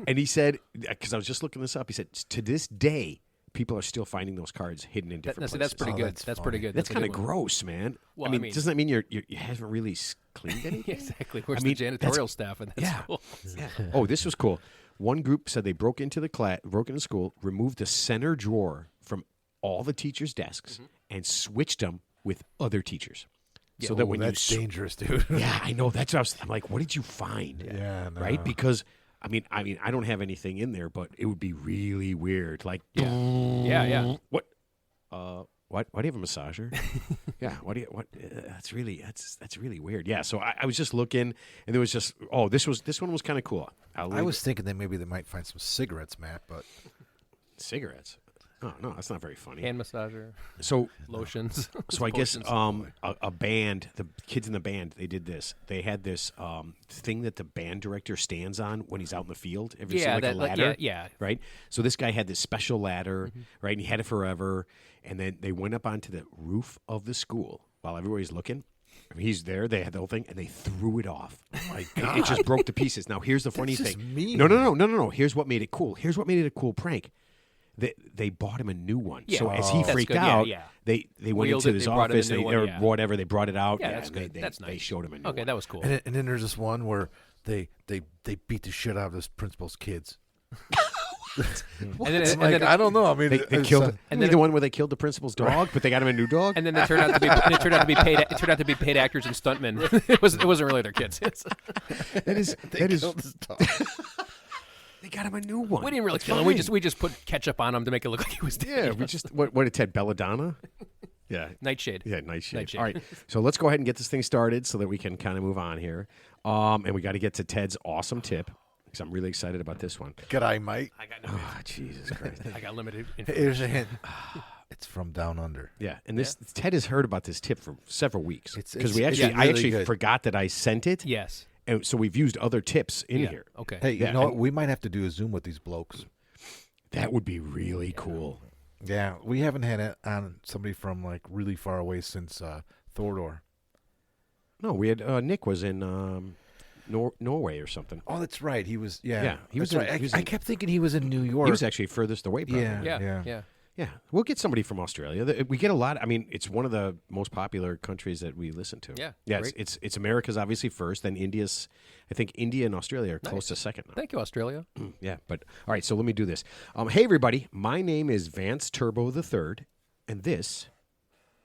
And he said, because I was just looking this up, he said to this day, people are still finding those cards hidden in different places. That's pretty Oh, good. that's That's pretty funny. good. That's a kind of good one. gross, man. Well, I mean, doesn't that mean you haven't really cleaned anything? Exactly. Where's I mean, the janitorial staff in that yeah. school? Yeah. Oh, this was cool. One group said they broke into school, removed the center drawer from all the teachers' desks, and switched them with other teachers. So that when that's you dangerous, dude. yeah, I know. That's what I'm like. What did you find? Yeah, no. Right? Because I mean, I don't have anything in there, but it would be really weird. Like, Yeah. what? What? Why do you have a massager? Yeah. What? That's really weird. Yeah. So I was just looking, and there was just this one was kind of cool. I was thinking that maybe they might find some cigarettes, Matt, but cigarettes. Oh no, that's not very funny. Hand massager, So lotions. So I guess Potions. a band, the kids in the band, they did this. They had this thing that the band director stands on when he's out in the field. Have you seen Yeah, like a that- like, ladder? yeah. Right? So this guy had this special ladder, Mm-hmm. right? And he had it forever. And then they went up onto the roof of the school while everybody's looking. I mean, he's there. They had the whole thing, and they threw it off. my And it just broke to pieces. Now, here's the funny That's just thing. mean. No. Here's what made it cool. Here's what made it a cool prank. They bought him a new one. Yeah. So as he That's freaked good. Yeah, out, yeah. they went Wheeled into it, his they brought him a office, new one, or yeah. whatever. They brought it out. Yeah, that's and good. They, That's They nice. showed him a new Okay, one. that was cool. and then there's this one where they beat the shit out of this principal's kids. And then, I'm like, I don't know. I mean, They it's, killed. uh, And then the one where they killed the principal's dog, but they got him a new dog. and then they turned out to be paid actors and stuntmen. It wasn't really their kids. That is killed this dog. They got him a new one. We didn't really It's kill him. fine. We just put ketchup on him to make it look like he was dead. Yeah, we just what did Ted Belladonna? Yeah. Nightshade. Yeah, Nightshade. Nightshade. All right, so let's go ahead and get this thing started so that we can kind of move on here. And we got to get to Ted's awesome tip because I'm really excited about this one. G'day, mate. I got Oh, Jesus Christ. I got limited. Here's a hint. It's from down under. Yeah, and Ted has heard about this tip for several weeks It's because I really actually good. forgot that I sent it. Yes. And so we've used other tips in Yeah. here. Okay. Hey, you Yeah, know what? and- We might have to do a Zoom with these blokes. That would be really cool. Yeah, we haven't had it on somebody from like really far away since Thordor. No, we had Nick was in Norway or something. Oh, that's right. He was. Yeah, Yeah, he was that's in- right. he was I in- kept thinking he was in New York. He was actually furthest away. Probably. Yeah. Yeah. Yeah, we'll get somebody from Australia. We get a lot. I mean, it's one of the most popular countries that we listen to. Yeah, yeah. great. It's America's obviously first, then India's. I think India and Australia are close to second now. Thank you, Australia. Yeah, but all right. So let me do this. Hey, everybody. My name is Vance Turbo III, and this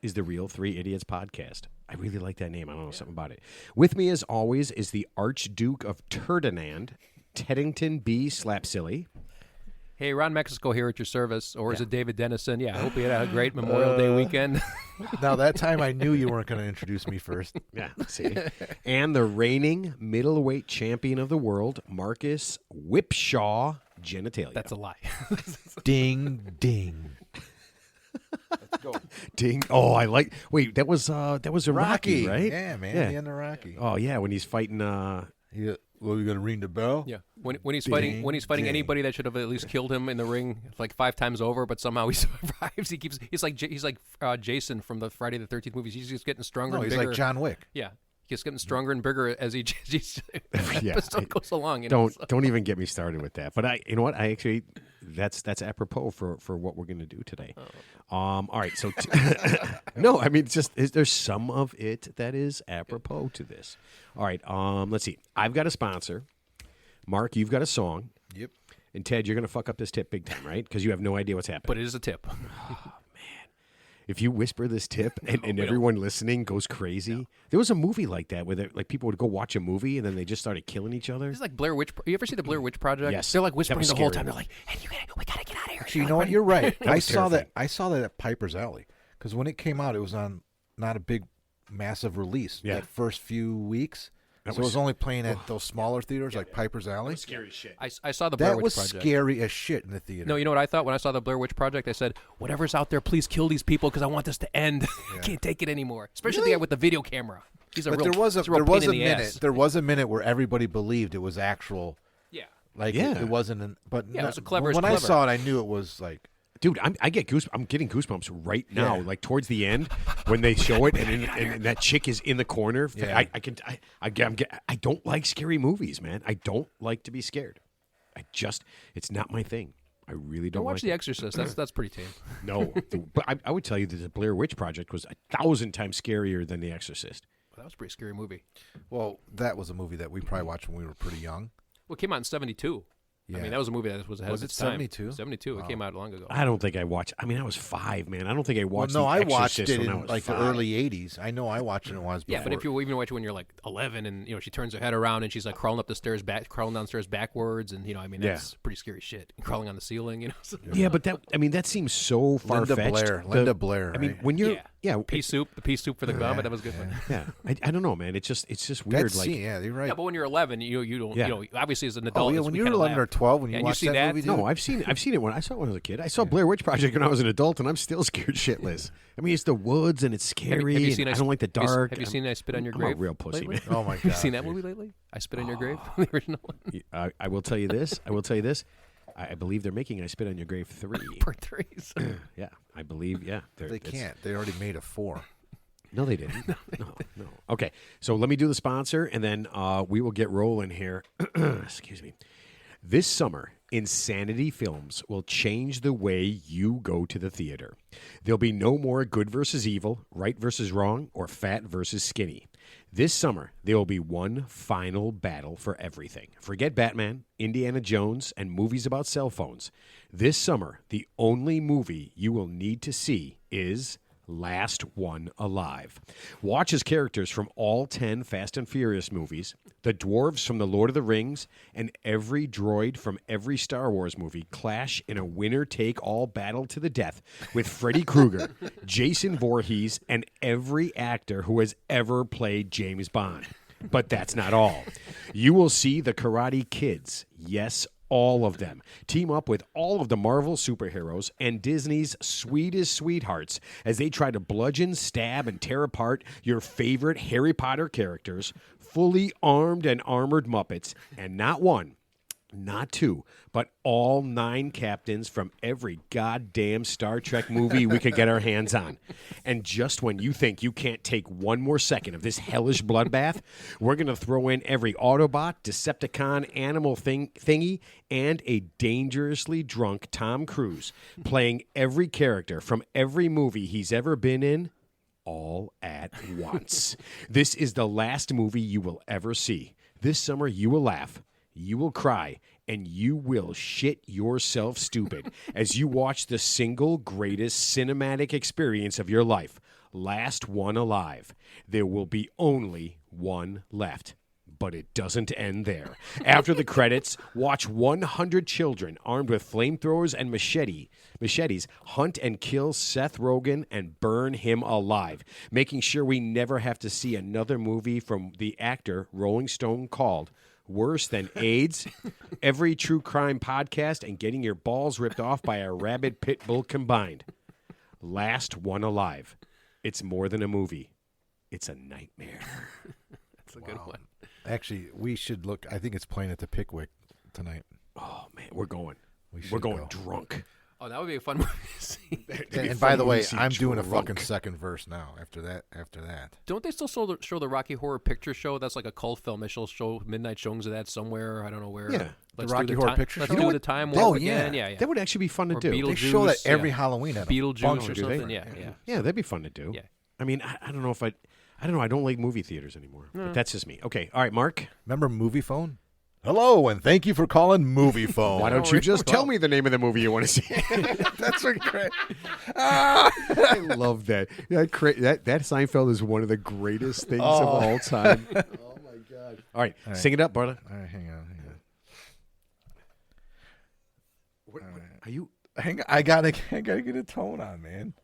is the Real Three Idiots podcast. I really like that name. I don't know something about it. With me, as always, is the Archduke of Turdinand, Teddington B. Slapsilly. Hey, Ron Mexico here at your service, or is it David Dennison? Yeah, I hope you had a great Memorial Day weekend. Now that time I knew you weren't going to introduce me first. Yeah, see. And the reigning middleweight champion of the world, Marcus Whipshaw Genitalia. That's a lie. Ding ding. Ding. Oh, I like. Wait, that was a Rocky, right? Yeah, man. Yeah. The end of Rocky. Oh yeah, when he's fighting. Well, you going to ring the bell? Yeah, when he's fighting Ding. anybody that should have at least killed him in the ring like 5 times over, but somehow he survives. He's like Jason from the Friday the 13th movies. He's just getting stronger. No, and he's bigger. like John Wick. Yeah, he's getting stronger and bigger as each Yeah, episode goes along. You know? Don't even get me started with that. But you know what? I actually that's apropos for what we're going to do today. All right, so no, I mean there's some of it that is apropos to this. All right, let's see. I've got a sponsor. Mark, you've got a song. Yep. And Ted, you're going to fuck up this tip big time, right? Because you have no idea what's happening. But it is a tip. If you whisper this tip and everyone listening goes crazy, there was a movie like that where like people would go watch a movie and then they just started killing each other. It's like Blair Witch. You ever see the Blair Witch Project? Yes. They're like That whispering was the whole scary. time. They're like, "Hey, we gotta get out of here." Actually, you know what? You're right. I was saw terrifying. that. I saw that at Piper's Alley because when it came out, it was on not a big, massive release. Yeah. That first few weeks, That so it was- was only playing at those smaller theaters like Piper's Alley. Scary as shit. I saw the Blair That Witch was Project. scary as shit in the theater. No, you know what I thought when I saw the Blair Witch Project? I said, whatever's out there, please kill these people because I want this to end. I can't take it anymore. Especially the guy with the video camera. He's a but real, there was a he's real there was pain a in the minute. ass. There was a minute where everybody believed it was actual. Yeah. Like Yeah. it wasn't. But Yeah, it was a clever- When it's I clever. saw it, I knew it was like. Dude, I'm getting goosebumps right now. Yeah. Like towards the end when they show it and that chick is in the corner. Yeah. I don't like scary movies, man. I don't like to be scared. It's not my thing. I really don't Watch like The it. Exorcist. That's pretty tame. No, but I would tell you that the Blair Witch Project was 1,000 times scarier than The Exorcist. That was a pretty scary movie. Well, that was a movie that we probably watched when we were pretty young. Well, it came out in 72. I Yeah. mean, that was a movie that was ahead Was of it its time. 72? 72. It came out long ago. I don't think I watched. I mean, I was 5, man. I don't think I Well, watched. no, The I watched Exorcist it when I in was like 5. the early '80s. I know I watched it when I was. Yeah, before. but if you even watch it when you're like 11 and she turns her head around and she's like crawling downstairs backwards and I mean that's pretty scary shit. And crawling on the ceiling, so. Yeah, but that seems so far fetched. Linda Blair. I mean, right? when you're the pea soup for the gum, that was a good one. Yeah, I don't know, man. It's just weird. That Like, scene, yeah, you're right. Yeah, but when you're 11, you don't Yeah. Obviously as an adult. Oh, yeah, it's- when we you were kinda 11 or laugh. 12, when Yeah, you and watched see that that? movie, no, dude? I've seen it when I saw it when I was a kid. I saw Blair Witch Project when I was an adult, and I'm still scared shitless. I mean, it's the woods and it's scary. Have you and seen I don't like the dark. Have you seen I Spit on Your I'm Grave? a real pussy, lately? man. Oh my god, Have you seen that dude. movie lately? I Spit on Your Grave, the original one. I will tell you this. I believe they're making I Spit on Your Grave 3. Part 3. Yeah, I believe. Yeah, They can't. They already made a 4. No, they didn't. No. Okay, so let me do the sponsor, and then we will get rolling here. Excuse me. This summer, Insanity Films will change the way you go to the theater. There'll be no more good versus evil, right versus wrong, or fat versus skinny. This summer, there will be one final battle for everything. Forget Batman, Indiana Jones, and movies about cell phones. This summer, the only movie you will need to see is Last One Alive. Watch as characters from all 10 Fast and Furious movies, the dwarves from The Lord of the Rings, and every droid from every Star Wars movie clash in a winner-take-all battle to the death with Freddy Krueger, Jason Voorhees, and every actor who has ever played James Bond. But that's not all. You will see the Karate Kids, yes, all of them, team up with all of the Marvel superheroes and Disney's sweetest sweethearts as they try to bludgeon, stab, and tear apart your favorite Harry Potter characters, fully armed and armored Muppets, and not one, not two, but all 9 captains from every goddamn Star Trek movie we could get our hands on. And just when you think you can't take one more second of this hellish bloodbath, we're going to throw in every Autobot, Decepticon, animal thingy, and a dangerously drunk Tom Cruise playing every character from every movie he's ever been in, all at once. This is the last movie you will ever see. This summer you will laugh, you will cry, and you will shit yourself stupid as you watch the single greatest cinematic experience of your life, Last One Alive. There will be only one left. But it doesn't end there. After the credits, watch 100 children armed with flamethrowers and machetes hunt and kill Seth Rogen and burn him alive, making sure we never have to see another movie from the actor Rolling Stone called Worse Than AIDS, every true crime podcast, and getting your balls ripped off by a rabid pit bull combined. Last One Alive. It's more than a movie. It's a nightmare. That's a good one. Actually, we should look. I think it's playing at the Pickwick tonight. Oh, man, we're going. We should We're going go. drunk. Oh, that would be a fun movie to see. And by the way, I'm doing a fucking second verse now. After that, Don't they still show the Rocky Horror Picture Show? That's like a cult film. They still show midnight showings of that somewhere. I don't know where. Yeah. Let's Rocky do Horror time, Picture Let's Show? do the time Oh, warp yeah. again. Yeah, yeah. That would actually be fun to Or do. Beetlejuice. they show that every yeah. Halloween at Beetlejuice Oh, or do they? something. Yeah, yeah. Yeah, that'd be fun to do. Yeah. I mean, I don't know if I don't know. I don't like movie theaters anymore. But that's just me. Okay. All right, Mark. Remember Movie Phone? Hello, and thank you for calling Movie Phone. Why don't you just tell me the name of the movie you want to see? That's what great. I love that. That Seinfeld is one of the greatest things of all time. Oh my god! All right, sing it up, brother. All right, hang on. What, are you? Hang on. I gotta get a tone on, man.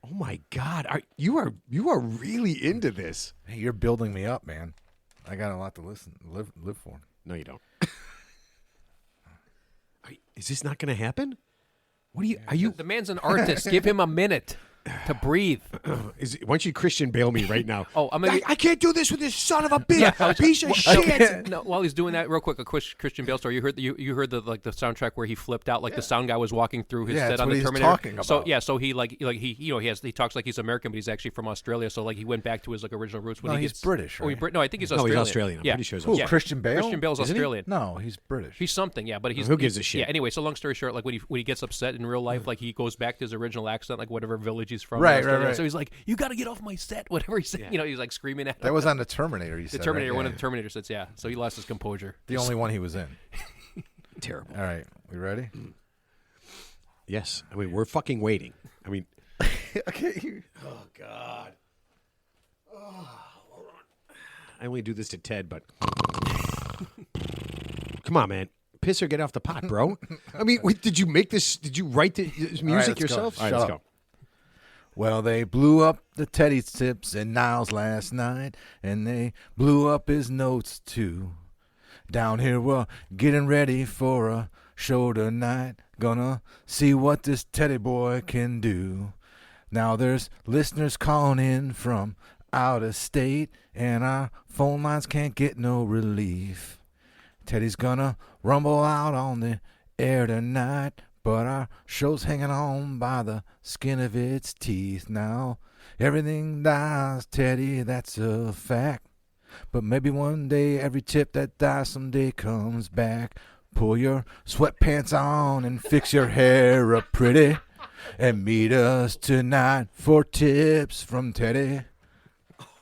Oh my god! You are really into this? Hey, you're building me up, man. I got a lot to live for. No, you don't. Is this not going to happen? What are you? The man's an artist. Give him a minute to breathe. Why don't you Christian bail me right now? Oh, I'm gonna. I can't do this with this son of a bitch. Piece of shit. No, while he's doing that, real quick, a Christian Bale story. You heard the soundtrack where he flipped out, like the sound guy was walking through his Yeah, set that's on what the he's Terminator. talking about. So he talks like he's American, but he's actually from Australia. So like he went back to his original roots. When No, he he's gets, British, Oh, right? no, I think he's No, Australian. he's Australian. I'm Yeah. pretty sure he's Who, Australian. Christian Bale? Christian Bale's Isn't he? Australian. No, he's British. He's something, yeah, but he's Who gives a shit? Yeah. Anyway, so long story short, like when he gets upset in real life, like he goes back to his original accent, like whatever village he's from. in Right. Australia. So he's like, "You got to get off my set," whatever he's saying. Yeah. He's like screaming at him. That was on the Terminator. You the said Terminator, right? one Yeah. of the Terminator sets. Yeah, so he lost his composure. The only one he was in. Terrible. All right, we ready? Yes. I mean, we're fucking waiting. I mean, Okay. oh god. I only do this to Ted, but come on, man. Piss or get off the pot, bro. I mean, did you make this? Did you write this music let's go. yourself? Shut All right, let's up. go. Well, they blew up the Teddy tips and Niles last night, and they blew up his notes too. Down here we're getting ready for a show tonight. Gonna see what this Teddy boy can do. Now there's listeners calling in from out of state, and our phone lines can't get no relief. Teddy's gonna rumble out on the air tonight, but our show's hanging on by the skin of its teeth now. Everything dies, Teddy, that's a fact. But maybe one day every tip that dies someday comes back. Pull your sweatpants on and fix your hair up pretty. And meet us tonight for tips from Teddy.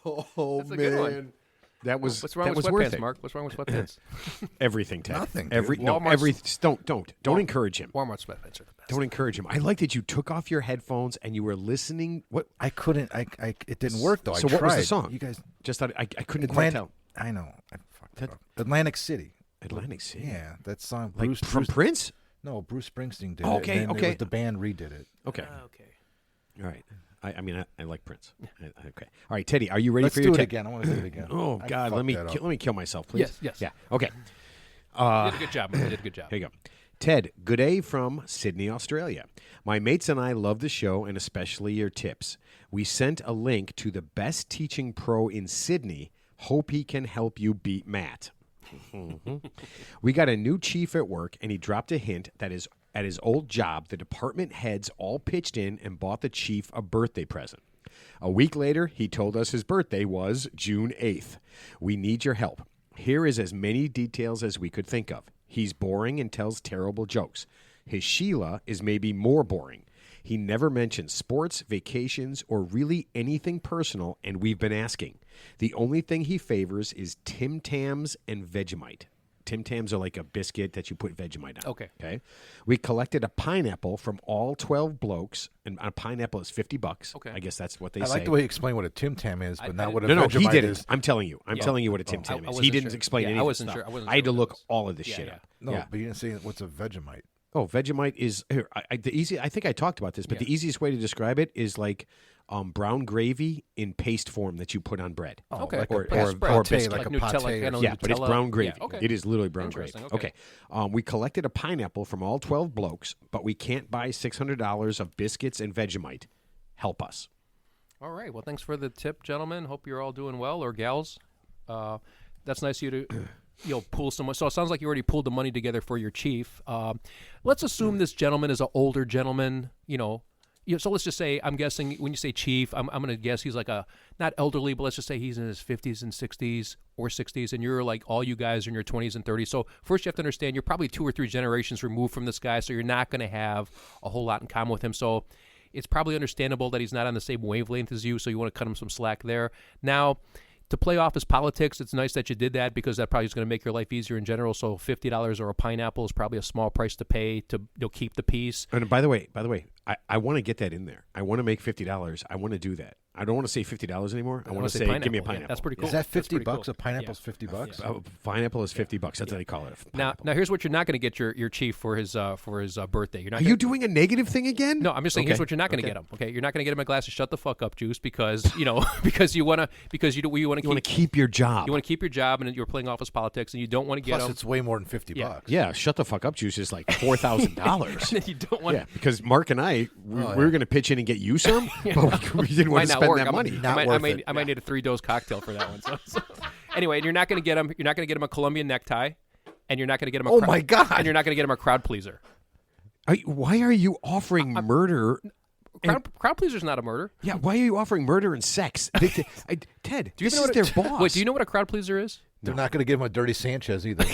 Oh That's a good one. That was What's wrong that with was worth sweatpants, it. Mark? What's wrong with sweatpants? Everything, Ted. Nothing, dude. Walmart's- Don't encourage him. Walmart sweatpants are the best. Don't encourage him. I like that you took off your headphones and you were listening. What? I couldn't. It didn't work though. So I what was the tried. song? You guys, Just thought I couldn't quite Atlantic. tell. I know. I fucked That- it up. Atlantic City. Atlantic City. Yeah, that song. Like Bruce from Bruce, Prince. No, Bruce Springsteen did Okay, it. And then okay. the band redid it. Okay. Okay. All right. I mean, I like Prince. Okay. All right, Teddy, are you ready Let's for do your it Ted? again. I want to do it again. Oh I God, let fucked me that up. let me kill myself, please. Yes. Yeah. Okay. You did a good job. You did a good job. Here you go. Ted, good day from Sydney, Australia. My mates and I love the show and especially your tips. We sent a link to the best teaching pro in Sydney. Hope he can help you beat Matt. We got a new chief at work, and he dropped a hint that is at his old job, the department heads all pitched in and bought the chief a birthday present. A week later, he told us his birthday was June 8th. We need your help. Here is as many details as we could think of. He's boring and tells terrible jokes. His Sheila is maybe more boring. He never mentions sports, vacations, or really anything personal, and we've been asking. The only thing he favors is Tim Tams and Vegemite. Tim Tams are like a biscuit that you put Vegemite on. Okay. We collected a pineapple from all 12 blokes, and a pineapple is $50. Okay. I guess that's what they I say. like the way you explain what a Tim Tam is, but not what a No, he Vegemite didn't. is. I'm telling you. I'm telling you what a Tim Tam I is. He wasn't didn't sure. explain Yeah, any I of the wasn't stuff. sure. I wasn't I had to sure what look it was. all of this Yeah, shit yeah. up. No, Yeah. but you didn't say what's a Vegemite. Oh, Vegemite is here. I think I talked about this, but Yeah. the easiest way to describe it is like brown gravy in paste form that you put on bread. Oh, Okay. like Or- a or- pate, or like, like a Nutella, pate. kind of Yeah, but it's Nutella. brown gravy. Yeah, okay. It is literally brown gravy. Interesting, okay. We collected a pineapple from all 12 blokes, but we can't buy $600 of biscuits and Vegemite. Help us. All right. Well, thanks for the tip, gentlemen. Hope you're all doing well, or gals. That's nice of you to pool some. So it sounds like you already pulled the money together for your chief. Let's assume this gentleman is an older gentleman. So let's just say, I'm guessing when you say chief, I'm going to guess he's like not elderly, but let's just say he's in his 50s and 60s or 60s, and you're like all you guys are in your 20s and 30s. So first you have to understand you're probably 2 or 3 generations removed from this guy, so you're not going to have a whole lot in common with him. So it's probably understandable that he's not on the same wavelength as you, so you want to cut him some slack there. Now, to play off his politics, it's nice that you did that because that probably is going to make your life easier in general. So $50 or a pineapple is probably a small price to pay to keep the peace. And by the way, I want to get that in there. I want to make $50. I want to do that. I don't want to say $50 anymore. I want to say, give me a Yeah, pineapple. that's pretty cool. Is that That's pretty $50 bucks? cool. A pineapple's Yeah. $50. Pineapple is $50. That's what they call it. a Now, pineapple. here's what you're not going to get your chief for his birthday. You're not Are gonna, you doing a negative thing again? No, I'm just saying. Okay. Here's what you're not going to Okay. get him. Okay, you're not going to get him a glass of shut the fuck up juice because because you want to keep your job. You want to keep your job, and you're playing office politics, and you don't want to get Plus, him. it's way more than $50 Yeah. bucks. Yeah, shut the fuck up juice is like $4,000. And you don't want. Yeah, because Mark and I, we were going to pitch in and get you some, but we didn't want Might to not spend work. that money. I might need a 3-dose cocktail for that one. So. Anyway, you're not going to get him. You're not going to get him a Colombian necktie, and you're not going to get him. Oh, my God. And you're not going to get him a crowd pleaser. Why are you offering murder? Crowd pleaser is not a murder. Yeah, why are you offering murder and sex? Ted, Do you this even know is their boss. Wait, do you know what a crowd pleaser is? They're not going to give him a Dirty Sanchez either.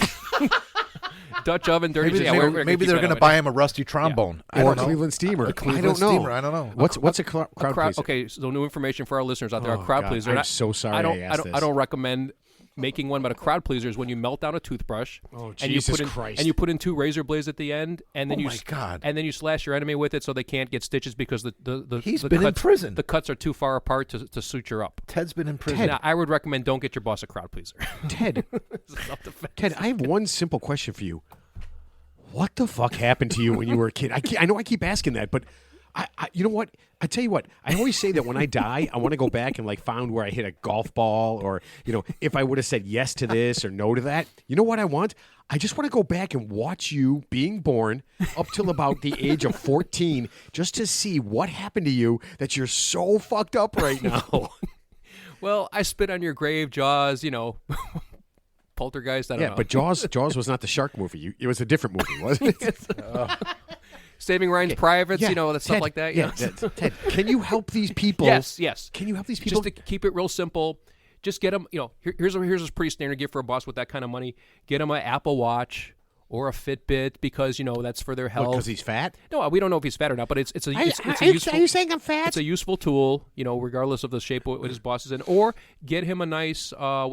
Dutch oven, dirty. Maybe, Yeah, maybe they're going to buy him a rusty trombone. I or don't a know. Cleveland steamer? A Cleveland I don't know. steamer, I don't know. What's a crowd pleaser? Okay, so new information for our listeners out there. Oh, a crowd God, pleaser. I'm and so sorry I don't. I asked I this. don't recommend making one, but a crowd pleaser is when you melt down a toothbrush Oh, and you Jesus put in Christ. and you put in 2 razor blades at the end, and then Oh, you my God. and then you slash your enemy with it so they can't get stitches because the He's the been in cuts, prison. The cuts are too far apart to suture up. Ted's been in prison. Now, I would recommend don't get your boss a crowd pleaser. Ted, Self-defense. Ted, I have one simple question for you. What the fuck happened to you when you were a kid? I know I keep asking that, but you know what? I tell you what. I always say that when I die, I want to go back and find where I hit a golf ball, or if I would have said yes to this or no to that. You know what I want? I just want to go back and watch you being born up till about the age of 14, just to see what happened to you that you're so fucked up right now. Well, I spit on your grave, Jaws. Poltergeist. I don't Yeah, know. but Jaws was not the shark movie. It was a different movie, wasn't it? Saving Ryan's Privates. Yeah, That stuff Ted, like that. Yeah, Ted, can you help these people? Yes. Can you help these people? Just to keep it real simple, just get them. Here's a pretty standard gift for a boss with that kind of money. Get them an Apple Watch or a Fitbit because that's for their health. Because he's fat? No, we don't know if he's fat or not, but it's a Are you saying I'm fat? it's a useful tool, regardless of the shape what his boss is in. Or get him a nice, a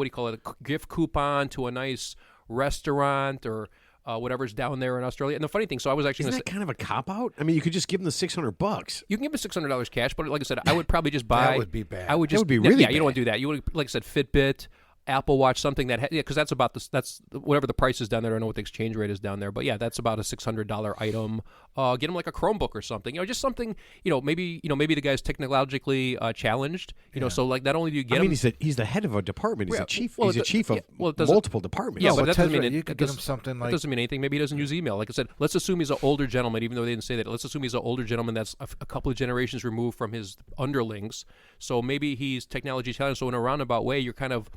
gift coupon to a nice restaurant or whatever's down there in Australia. And the funny thing, so I was actually Isn't that kind of a cop out? I mean, you could just give him the $600. you can give him $600 cash, but like I said, I would probably just buy. That would be bad. I would That just would be really yeah. You don't bad. want to do that. You would, like I said, Fitbit, Apple Watch, something that because that's about this. That's whatever the price is down there. I don't know what the exchange rate is down there, but yeah, that's about a $600 item. Get him like a Chromebook or something. Just something. Maybe the guy's technologically challenged. So like not only do you get I mean, him. he's the head of a department. He's Yeah, a chief. well, he's a chief of it doesn't- multiple departments. Yeah, No, but that doesn't Ted's mean right. You could get him something that like doesn't mean anything. Maybe he doesn't use email. Like I said, let's assume he's an older gentleman, even though they didn't say that. Let's assume he's an older gentleman that's a couple of generations removed from his underlings. So maybe he's technology challenged. So in a roundabout way, you're kind of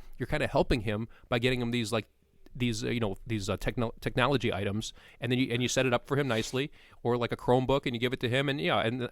helping him by getting him these technology items, and then you set it up for him nicely, or like a Chromebook, and you give it to him, and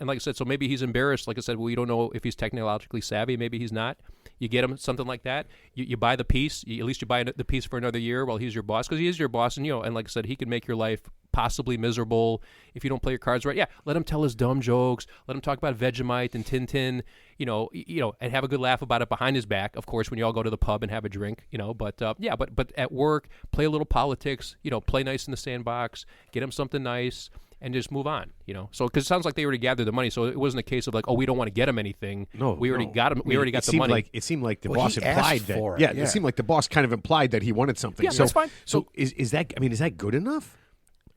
like I said, so maybe he's embarrassed. Like I said, we don't know if he's technologically savvy. Maybe he's not. You get him something like that. You buy the piece. At least you buy the piece for another year while he's your boss, because he is your boss, and and like I said, he can make your life possibly miserable if you don't play your cards right. Yeah, let him tell his dumb jokes. Let him talk about Vegemite and Tintin. And have a good laugh about it behind his back. Of course, when you all go to the pub and have a drink. But at work, play a little politics. Play nice in the sandbox. Get him something nice. And just move on, So, because it sounds like they already gathered the money, so it wasn't a case of like, oh, we don't want to get him anything. No, we already got him. We already got the seemed money. it seemed like the Well, boss he implied asked that. for it, Yeah, yeah. it seemed like the boss kind of implied that he wanted something. Yeah, so, that's fine. So is that? I mean, is that good enough?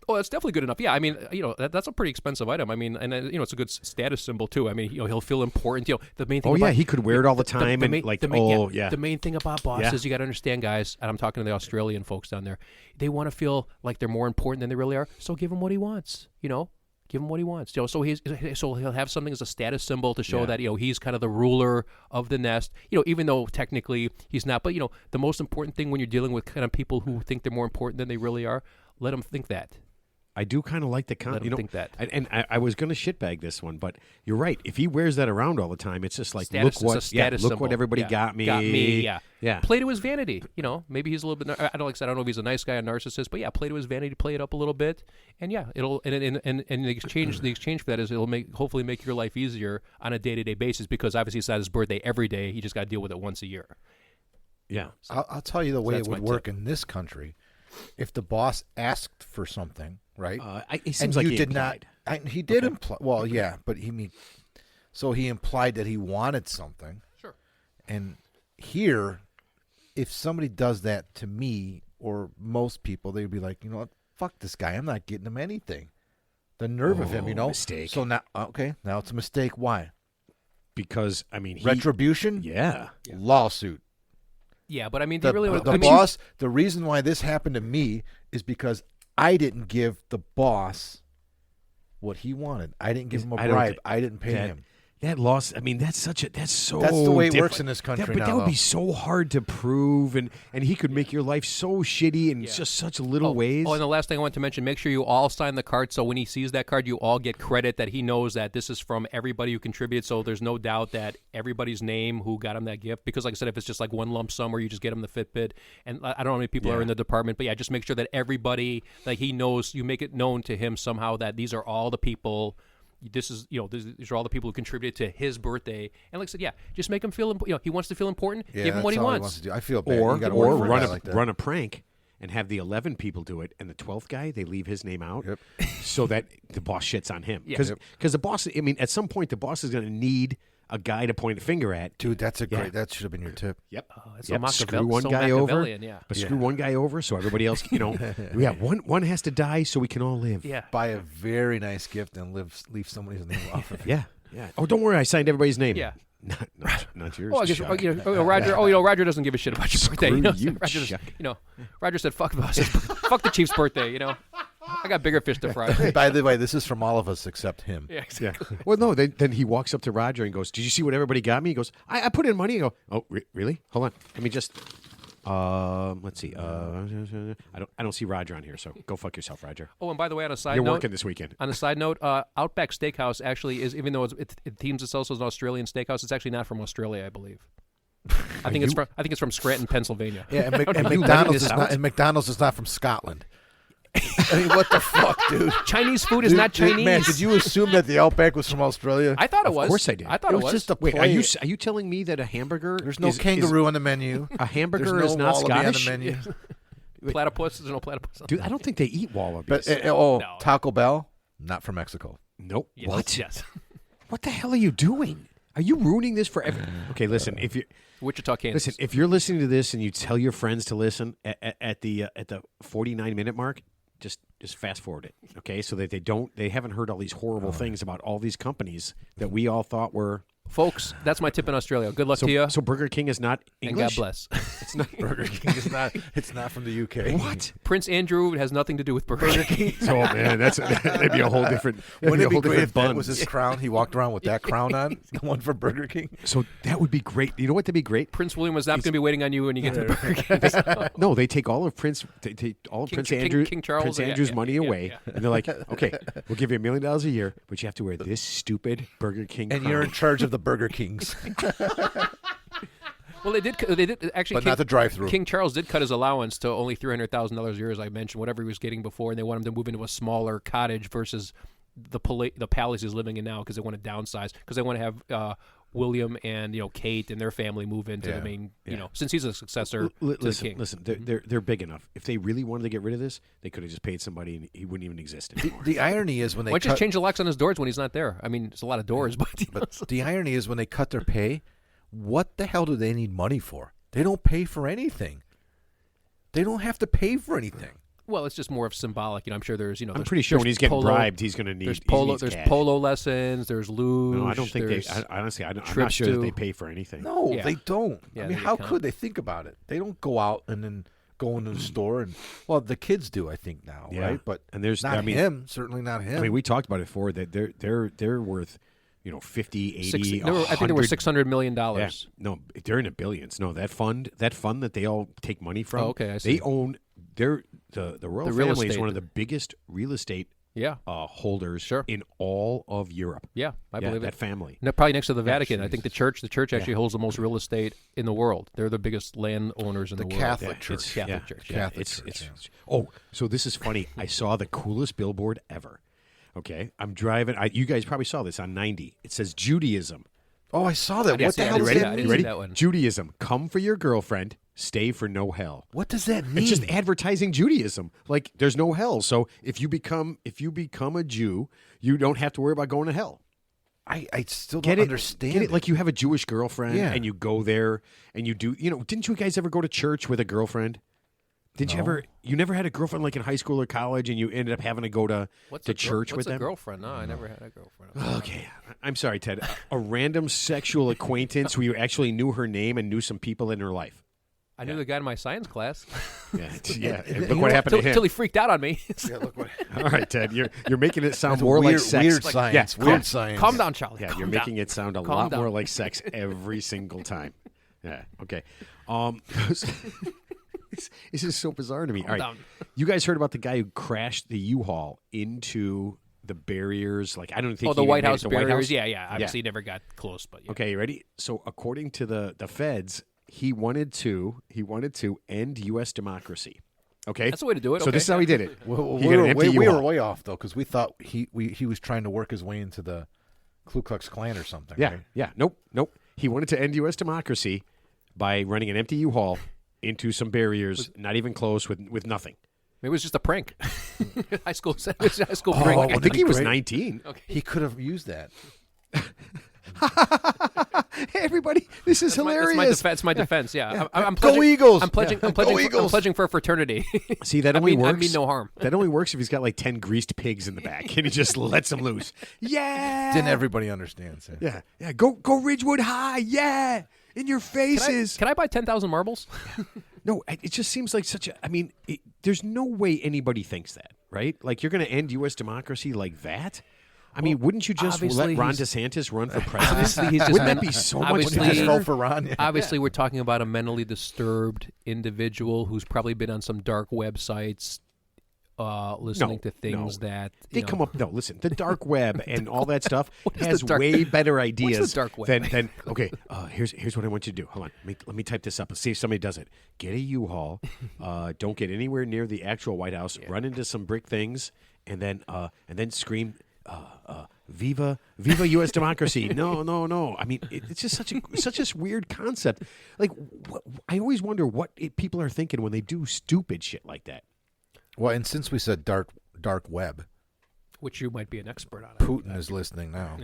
Oh, that's definitely good enough. Yeah, I mean, that's a pretty expensive item. I mean, and it's a good status symbol too. I mean, he'll feel important. The main thing. Oh, yeah, about, he could wear it all the time and, like, the main, oh, yeah. The main thing about bosses, you got to understand, guys. And I'm talking to the Australian folks down there. They want to feel like they're more important than they really are. So give him what he wants. Give him what he wants. So he'll have something as a status symbol to show that he's kind of the ruler of the nest. Even though technically he's not. But the most important thing when you're dealing with kind of people who think they're more important than they really are, let them think that. I do kind of like the Let him think that. And I was going to shitbag this one, but you're right. If he wears that around all the time, it's just like Status look is a status look symbol. what everybody Yeah. got me. Got me, yeah. Yeah. Play to his vanity. Maybe he's a little bit. I don't know if he's a nice guy, a narcissist, but yeah, play to his vanity, play it up a little bit, and yeah, it'll and the exchange for that is it'll hopefully make your life easier on a day-to-day basis, because obviously it's not his birthday every day. He just got to deal with it once a year. Yeah. I'll tell you the way it that's would my work in this country. If the boss asked for something, right? It seems and like you he did implied. not. He did imply. Well, yeah, but so he implied that he wanted something. Sure. And here, if somebody does that to me or most people, they'd be like, what? Fuck this guy. I'm not getting him anything. The nerve of him, mistake. So now it's a mistake. Why? Because I mean, Retribution. Yeah. Lawsuit. Yeah, but I mean, The the boss. The reason why this happened to me is because I didn't give the boss what he wanted. I didn't give him a I don't bribe. think I didn't pay him. That loss. I mean, that's so. That's the way it different. works in this country But now, that would be though. so hard to prove, and he could make your life so shitty in just such little ways. Oh, and the last thing I want to mention, make sure you all sign the card, so when he sees that card, you all get credit that he knows that this is from everybody who contributed, so there's no doubt that everybody's name who got him that gift. Because like I said, if it's just like one lump sum where you just get him the Fitbit, and I don't know how many people are in the department, but yeah, just make sure that everybody, like he knows, you make it known to him somehow that these are all the people. These are all the people who contributed to his birthday, and like I said, yeah, just make him feel. He wants to feel important. Yeah, give him what he that's all wants. to do. I feel bad. or You gotta work for a run guy a like that. run a prank and have the 11 people do it, and the 12th guy they leave his name out, Yep. so that the boss shits on him. Yeah. Because the boss. I mean, at some point the boss is going to need a guy to point a finger at. Dude, that's a Yeah. great. That should have been your tip. Yep. It's Yep. so Screw one so guy over, Machiavellian, yeah. but screw one guy over so everybody else. Yeah. One has to die so we can all live. Yeah. Buy a very nice gift and leave somebody's name off of it. Yeah. Yeah. Oh, don't worry. I signed everybody's name. Yeah. Not yours. Oh, I guess Chuck. Roger. Roger doesn't give a shit about your birthday. Screw you, Roger, just, Chuck. Roger said, "Fuck fuck the Chief's birthday." I got bigger fish to fry. By the way, this is from all of us except him. Yeah, Yeah. exactly. Well, no. Then he walks up to Roger and goes, "Did you see what everybody got me?" He goes, "I put in money." I go, "Oh, really? Hold on. Let me just. Let's see. I don't see Roger on here, so go fuck yourself, Roger. Oh, and by the way, on a side You're note, working this weekend. on a side note, Outback Steakhouse actually is, even though it deems itself as an Australian steakhouse, it's actually not from Australia, I believe. I think it's from Scranton, Pennsylvania. Yeah, and you letting McDonald's this is out? not. And McDonald's is not from Scotland. I mean, what the fuck, dude? Chinese food is not Chinese. Man, did you assume that the Outback was from Australia? I thought it was. Of course I did. I thought it was. just a Wait, play. are you telling me that a hamburger? There's no is kangaroo on the menu. a hamburger There's is no not wallaby Scottish? on the menu. Platypus. There's no platypus. Dude, I don't think they eat wallabies. But No. Taco Bell, not from Mexico. nope. Yes. What? Yes. What the hell are you doing? Are you ruining this for everyone? Okay, listen. If you Wichita, Kansas. listen, if you're listening to this and you tell your friends to listen at the 49-minute mark, just fast forward it, okay? So that they haven't heard all these horrible things about all these companies that we all thought were. Folks, that's my tip in Australia. Good luck to you. So Burger King is not and English. God bless. It's not Burger King is not. It's not from the UK. What? Prince Andrew has nothing to do with Burger King. Oh man, that'd be a whole different. Wouldn't it be whole great different if that bun. was his crown? He walked around with that crown on, the one for Burger King. So that would be great. You know what? That'd be great. Prince William was not going to be waiting on you when you get to the Burger King. No, they take all of Prince, Prince Andrew, King Charles, Prince yeah, Andrew's yeah, money yeah, away, yeah. and they're like, "Okay, we'll give you $1 million a year, but you have to wear this stupid Burger King And crown." you're in charge of the Burger Kings, Well, they did actually. but not the drive-through. King Charles did cut his allowance to only $300,000 a year, as I mentioned, whatever he was getting before, and they want him to move into a smaller cottage versus the palace he's living in now because they want to downsize because they want to have William and Kate and their family move into the main. Since he's a successor to the king. Listen, they're big enough. If they really wanted to get rid of this, they could have just paid somebody, and he wouldn't even exist anymore. The irony is when they Why don't you cut, just change the locks on his doors when he's not there? I mean, it's a lot of doors, but the irony is when they cut their pay, what the hell do they need money for? They don't pay for anything. They don't have to pay for anything. well, it's just more of symbolic. I'm sure there's I'm pretty sure when he's getting bribed, he's going to need. There's he polo. needs There's cash. polo lessons. There's luge. No, I don't think they. there's- Honestly, I'm not trips sure that to- they pay for anything. No, Yeah. they don't. Yeah, I mean, they how count. could they think about it? They don't go out and then go into the store and the kids do, I think now, Yeah. right? But And there's- not I mean- him, certainly not him. I mean, we talked about it before that they're worth 50, 80, I think there were $100 $600 million. Yeah. No, they're in the billions. No, that fund that they all take money from. Oh, okay, I see. They own. They're the royal The real family is estate. one of the biggest real estate Yeah, holders Sure. in all of Europe. yeah, I believe that it. family. No, probably next to the Vatican. I jeez. think the church actually holds the most real estate in the world. They're the biggest landowners in the, world. Catholic Yeah, Church. it's- Catholic yeah, Church. yeah, Catholic it's, Church, it's- Oh, so this is funny. I saw the coolest billboard ever. Okay, I'm driving. You guys probably saw this on 90. It says Judaism. Oh, I saw that. didn't What see the it. hell I does didn't see that that. I mean? didn't Ready? that one. Judaism. Come for your girlfriend. Stay for no hell. What does that mean? It's just advertising Judaism. Like there's no hell. So if you become a Jew, you don't have to worry about going to hell. I still Get don't it? understand. Get it? Like you have a Jewish girlfriend Yeah. and you go there and you do. Didn't you guys ever go to church with a girlfriend? Did you No. ever? You never had a girlfriend like in high school or college, and you ended up having to go to What's a church what's with a them. girlfriend? No, I never had a girlfriend. Okay, I'm sorry, Ted. A random sexual acquaintance who you actually knew her name and knew some people in her life. I knew the guy in my science class. Yeah. Look what happened to him. Until he freaked out on me. Yeah, look what. All right, Ted. You're making it sound That's more weird, like sex. weird Like- science. Yeah, Weird science. Calm down, Charlie. Yeah, Calm you're down. making it sound a Calm lot down. more like sex every single time. Yeah. Okay. This is so bizarre to me. All right. down. You guys heard about the guy who crashed the U-Haul into the barriers? Like I don't think. Oh, the he even White made it House to the White barriers. House. Yeah. Obviously, he never got close, but yeah. Okay, you ready? So according to the feds, he wanted to end U.S. democracy. Okay, That's the way to do it. So okay. this is how he did it. Well, He we got were an empty we U-Haul. were way off though because we thought he was trying to work his way into the Ku Klux Klan or something. Yeah, right? yeah. Nope. He wanted to end U.S. democracy by running an empty U-Haul into some barriers, not even close, with nothing. Maybe it was just a prank. high school prank. I wouldn't think it he be was great? 19. He could have used that. Hey, everybody, this is hilarious. It's my defense. Yeah. I'm Go pledging, Eagles! I'm pledging. Yeah. I'm pledging. Go I'm Eagles! pledging for a fraternity. See, that I only mean- I works. mean no harm. That only works if he's got like 10 greased pigs in the back and he just lets them loose. Yeah. Then everybody understands it. Yeah. Go Ridgewood High. Yeah. In your faces. Can I buy 10,000 marbles? No, it just seems like such a. I mean, there's no way anybody thinks that, right? Like you're going to end U.S. democracy like that. I mean, wouldn't you just obviously let Ron he's- DeSantis run for president? Obviously, he's just Wouldn't men- that be so much obviously- Just better? vote for Ron. Yeah. Obviously, we're talking about a mentally disturbed individual who's probably been on some dark websites listening to No, things no. that They you come know, up. No, listen. The dark web and all that stuff What is has the dark- way better ideas dark web? than. Okay, here's what I want you to do. Hold on. Let me type this up and see if somebody does it. Get a U-Haul. Don't get anywhere near the actual White House. Run into some brick things and then scream. Viva U.S. democracy! No. I mean, it's just such a weird concept. Like, I always wonder what people are thinking when they do stupid shit like that. Well, and since we said dark web, which you might be an expert on. Putin is listening now.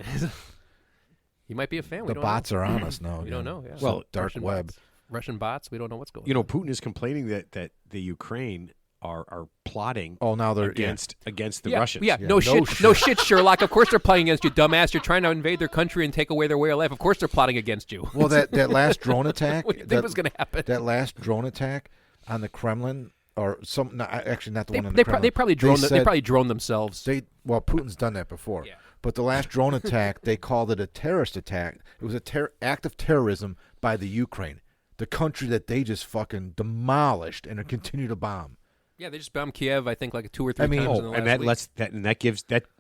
You might be a fan. We The don't bots know. are on us now. We don't know. Yeah. Well, dark Russian web. bots. Russian bots. We don't know what's going. You know, on. Putin is complaining that the Ukraine are plotting Oh, now they're against the yeah, Russians. Yeah, no no shit, shit. no shit, Sherlock. Of course they're playing against you, dumbass. You're trying to invade their country and take away their way of life. Of course they're plotting against you. Well, that last drone attack. What do you think was going to happen? That last drone attack on the Kremlin, or some? No, actually, not the They, one on the they, Kremlin. they probably droned. They said- probably droned themselves. Well, Putin's done that before. Yeah. But the last drone attack, they called it a terrorist attack. It was a act of terrorism by the Ukraine, the country that they just fucking demolished and continue to bomb. Yeah, they just bombed Kiev. I think like 2 or 3 I mean- times in the Oh, last and that week. lets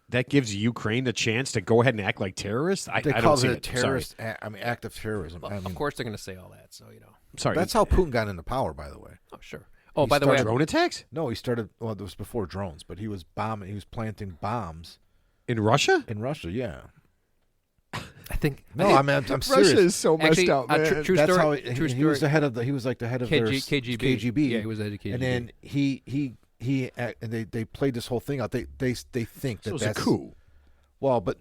that gives Ukraine a chance to go ahead and act like terrorists. I They don't called see it a it. I'm sorry. terrorist. Act of terrorism. Well, I mean, of course they're going to say all that. So you know. I'm sorry. that's how Putin got into power. By the way, Oh sure. Oh, He by the way, started drone attacks no, he started. Well, it was before drones, but he was bombing. He was planting bombs in Russia. in Russia. Yeah. I think No, I mean, I'm serious. so actually, true That's story. how true he was story. the head of the. He was like the head of their KGB. KGB. Yeah, he was head of KGB. And then and they played this whole thing out. They think So that it's a that's coup. Well, but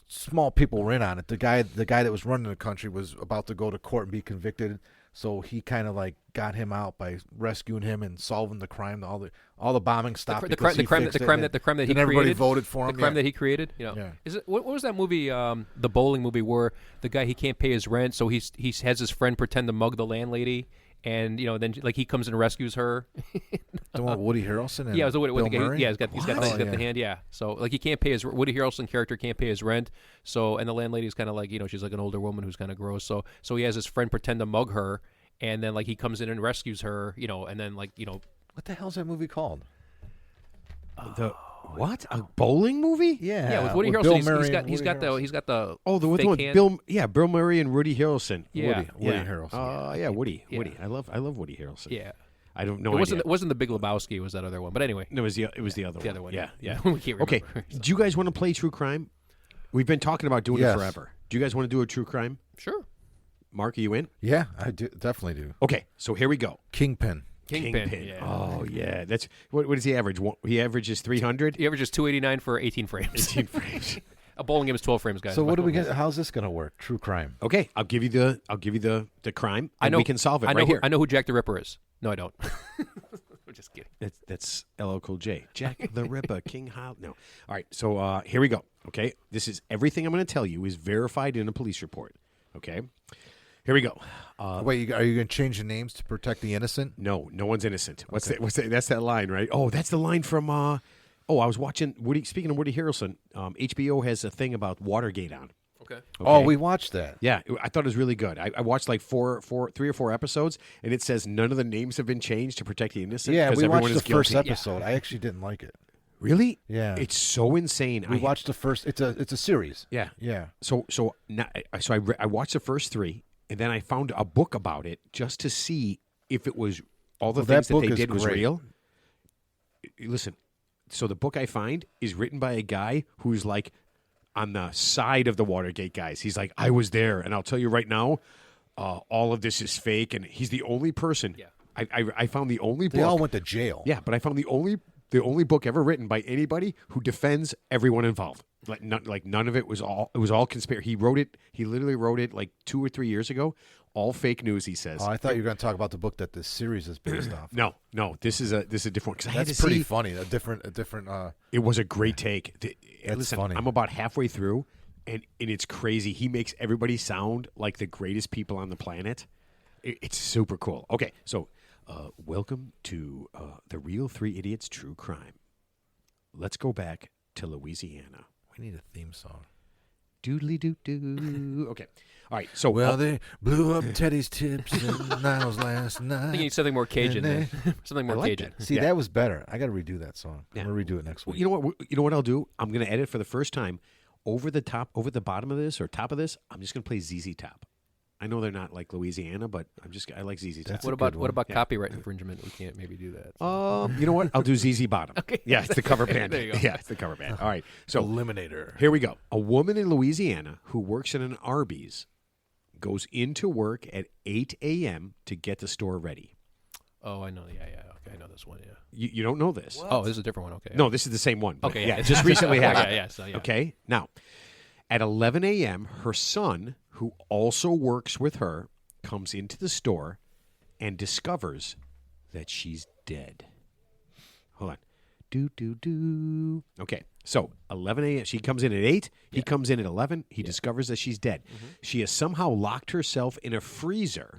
small people were in on it. The guy that was running the country was about to go to court and be convicted, so he kind of like got him out by rescuing him and solving the crime. All the bombing stopped. the because he crime fixed it, that and the crime that he then everybody created. voted for him. The crime yeah. that he created. You know, Yeah. is it what was that movie? The bowling movie where the guy he can't pay his rent, so he has his friend pretend to mug the landlady, and you know then like he comes and rescues her. The one with Woody Harrelson. And Yeah, it was Bill the guy. Murray? Yeah, he's got Oh, the yeah. hand. Yeah, so like he can't pay his Woody Harrelson character can't pay his rent. So and the landlady's kind of like she's like an older woman who's kind of gross. So he has his friend pretend to mug her, and then like he comes in and rescues her. And then like What the hell's that movie called? The what? A bowling movie? yeah, with Woody Bill Harrelson, Murray he's and got Woody he's got the Oh, the fake one hand. Bill Murray and Woody Harrelson. Yeah. Woody Harrelson. Yeah, Woody. Yeah. Woody. I love Woody Harrelson. Yeah, I don't know. it wasn't the Big Lebowski. It was that other one. But anyway, No, it was the other one. the other one. Yeah. we can't remember. Okay. Do you guys want to play true crime? We've been talking about doing Yes. it forever. Do you guys want to do a true crime? Sure. Mark, are you in? Yeah, I do, definitely do. Okay, so here we go. Kingpin. Kingpin. Yeah. Oh yeah, that's what does he average? He averages 300. He averages 289 for 18 frames. 18 frames. A bowling game is 12 frames, guys. So what do we get? get? How's this going to work? True crime. Okay, I'll give you the crime. I And know we can solve it I know right who, here. I know who Jack the Ripper is. No, I don't. I'm just kidding. That's LL Cool J. Jack the Ripper, King Hal. No. All right, so here we go. Okay, this is everything I'm going to tell you is verified in a police report. Okay, here we go. Wait, are you going to change the names to protect the innocent? No one's innocent. What's that? That's that line, right? Oh, that's the line from. I was watching Woody. Speaking of Woody Harrelson, HBO has a thing about Watergate on. Okay. Oh, we watched that. Yeah, I thought it was really good. I watched like 3 or 4 episodes, and it says none of the names have been changed to protect the innocent. Yeah, 'cause we everyone watched the is guilty. first episode. I actually didn't like it. Really? Yeah. It's so insane. We watched the first. It's a series. Yeah. Yeah. So I watched the first 3, and then I found a book about it just to see if it was all the Well, things that that book they is did was great. real. Listen, so the book I find is written by a guy who's like on the side of the Watergate guys. He's like, I was there, and I'll tell you right now, all of this is fake, and he's the only person. Yeah. I found the only They book. all went to jail. Yeah, but I found the only book ever written by anybody who defends everyone involved. Like none of it was all. It was all conspiracy. He wrote it. He literally wrote it like 2 or 3 years ago. All fake news. He says. Oh, I thought you were going to talk about the book that this series is based off. No. This is a different one. 'Cause I had That's to pretty see. funny. A different. It was a great take. That's Listen, funny. I'm about halfway through, and it's crazy. He makes everybody sound like the greatest people on the planet. It's super cool. Okay, so welcome to the Real 3 Idiots True Crime. Let's go back to Louisiana. We need a theme song. Doodly doo doo. Okay. All right. So Well, they blew up Teddy's tips and Niles last I think night. you need something more Cajun. And Then. Something more I like Cajun. that. See, Yeah. that was better. I got to redo that song. Yeah. I'm going to redo it next week. You know what? You know what I'll do? I'm going to edit for the first time over the bottom of this or top of this. I'm just going to play ZZ Top. I know they're not like Louisiana, but I like ZZ Top. That's What a about good what one. about Yeah. copyright infringement? We can't maybe do that. You know what? I'll do ZZ Bottom. Okay. Yeah, it's the cover band. There you go. Yeah, it's the cover band. All right. So Eliminator. here we go. A woman in Louisiana who works in an Arby's goes into work at 8 a.m. to get the store ready. Oh, I know. Yeah. Okay, I know this one. Yeah. You don't know this? Oh, this is a different one. Okay. No, this is the same one. but Okay, Yeah, yeah. it just recently happened. Yeah. So yeah. Okay. Now, at 11 a.m., her son, who also works with her, comes into the store and discovers that she's dead. Hold on. Do. Okay. So 11 a.m. She comes in at 8. He comes in at 11. He discovers that she's dead. She has somehow locked herself in a freezer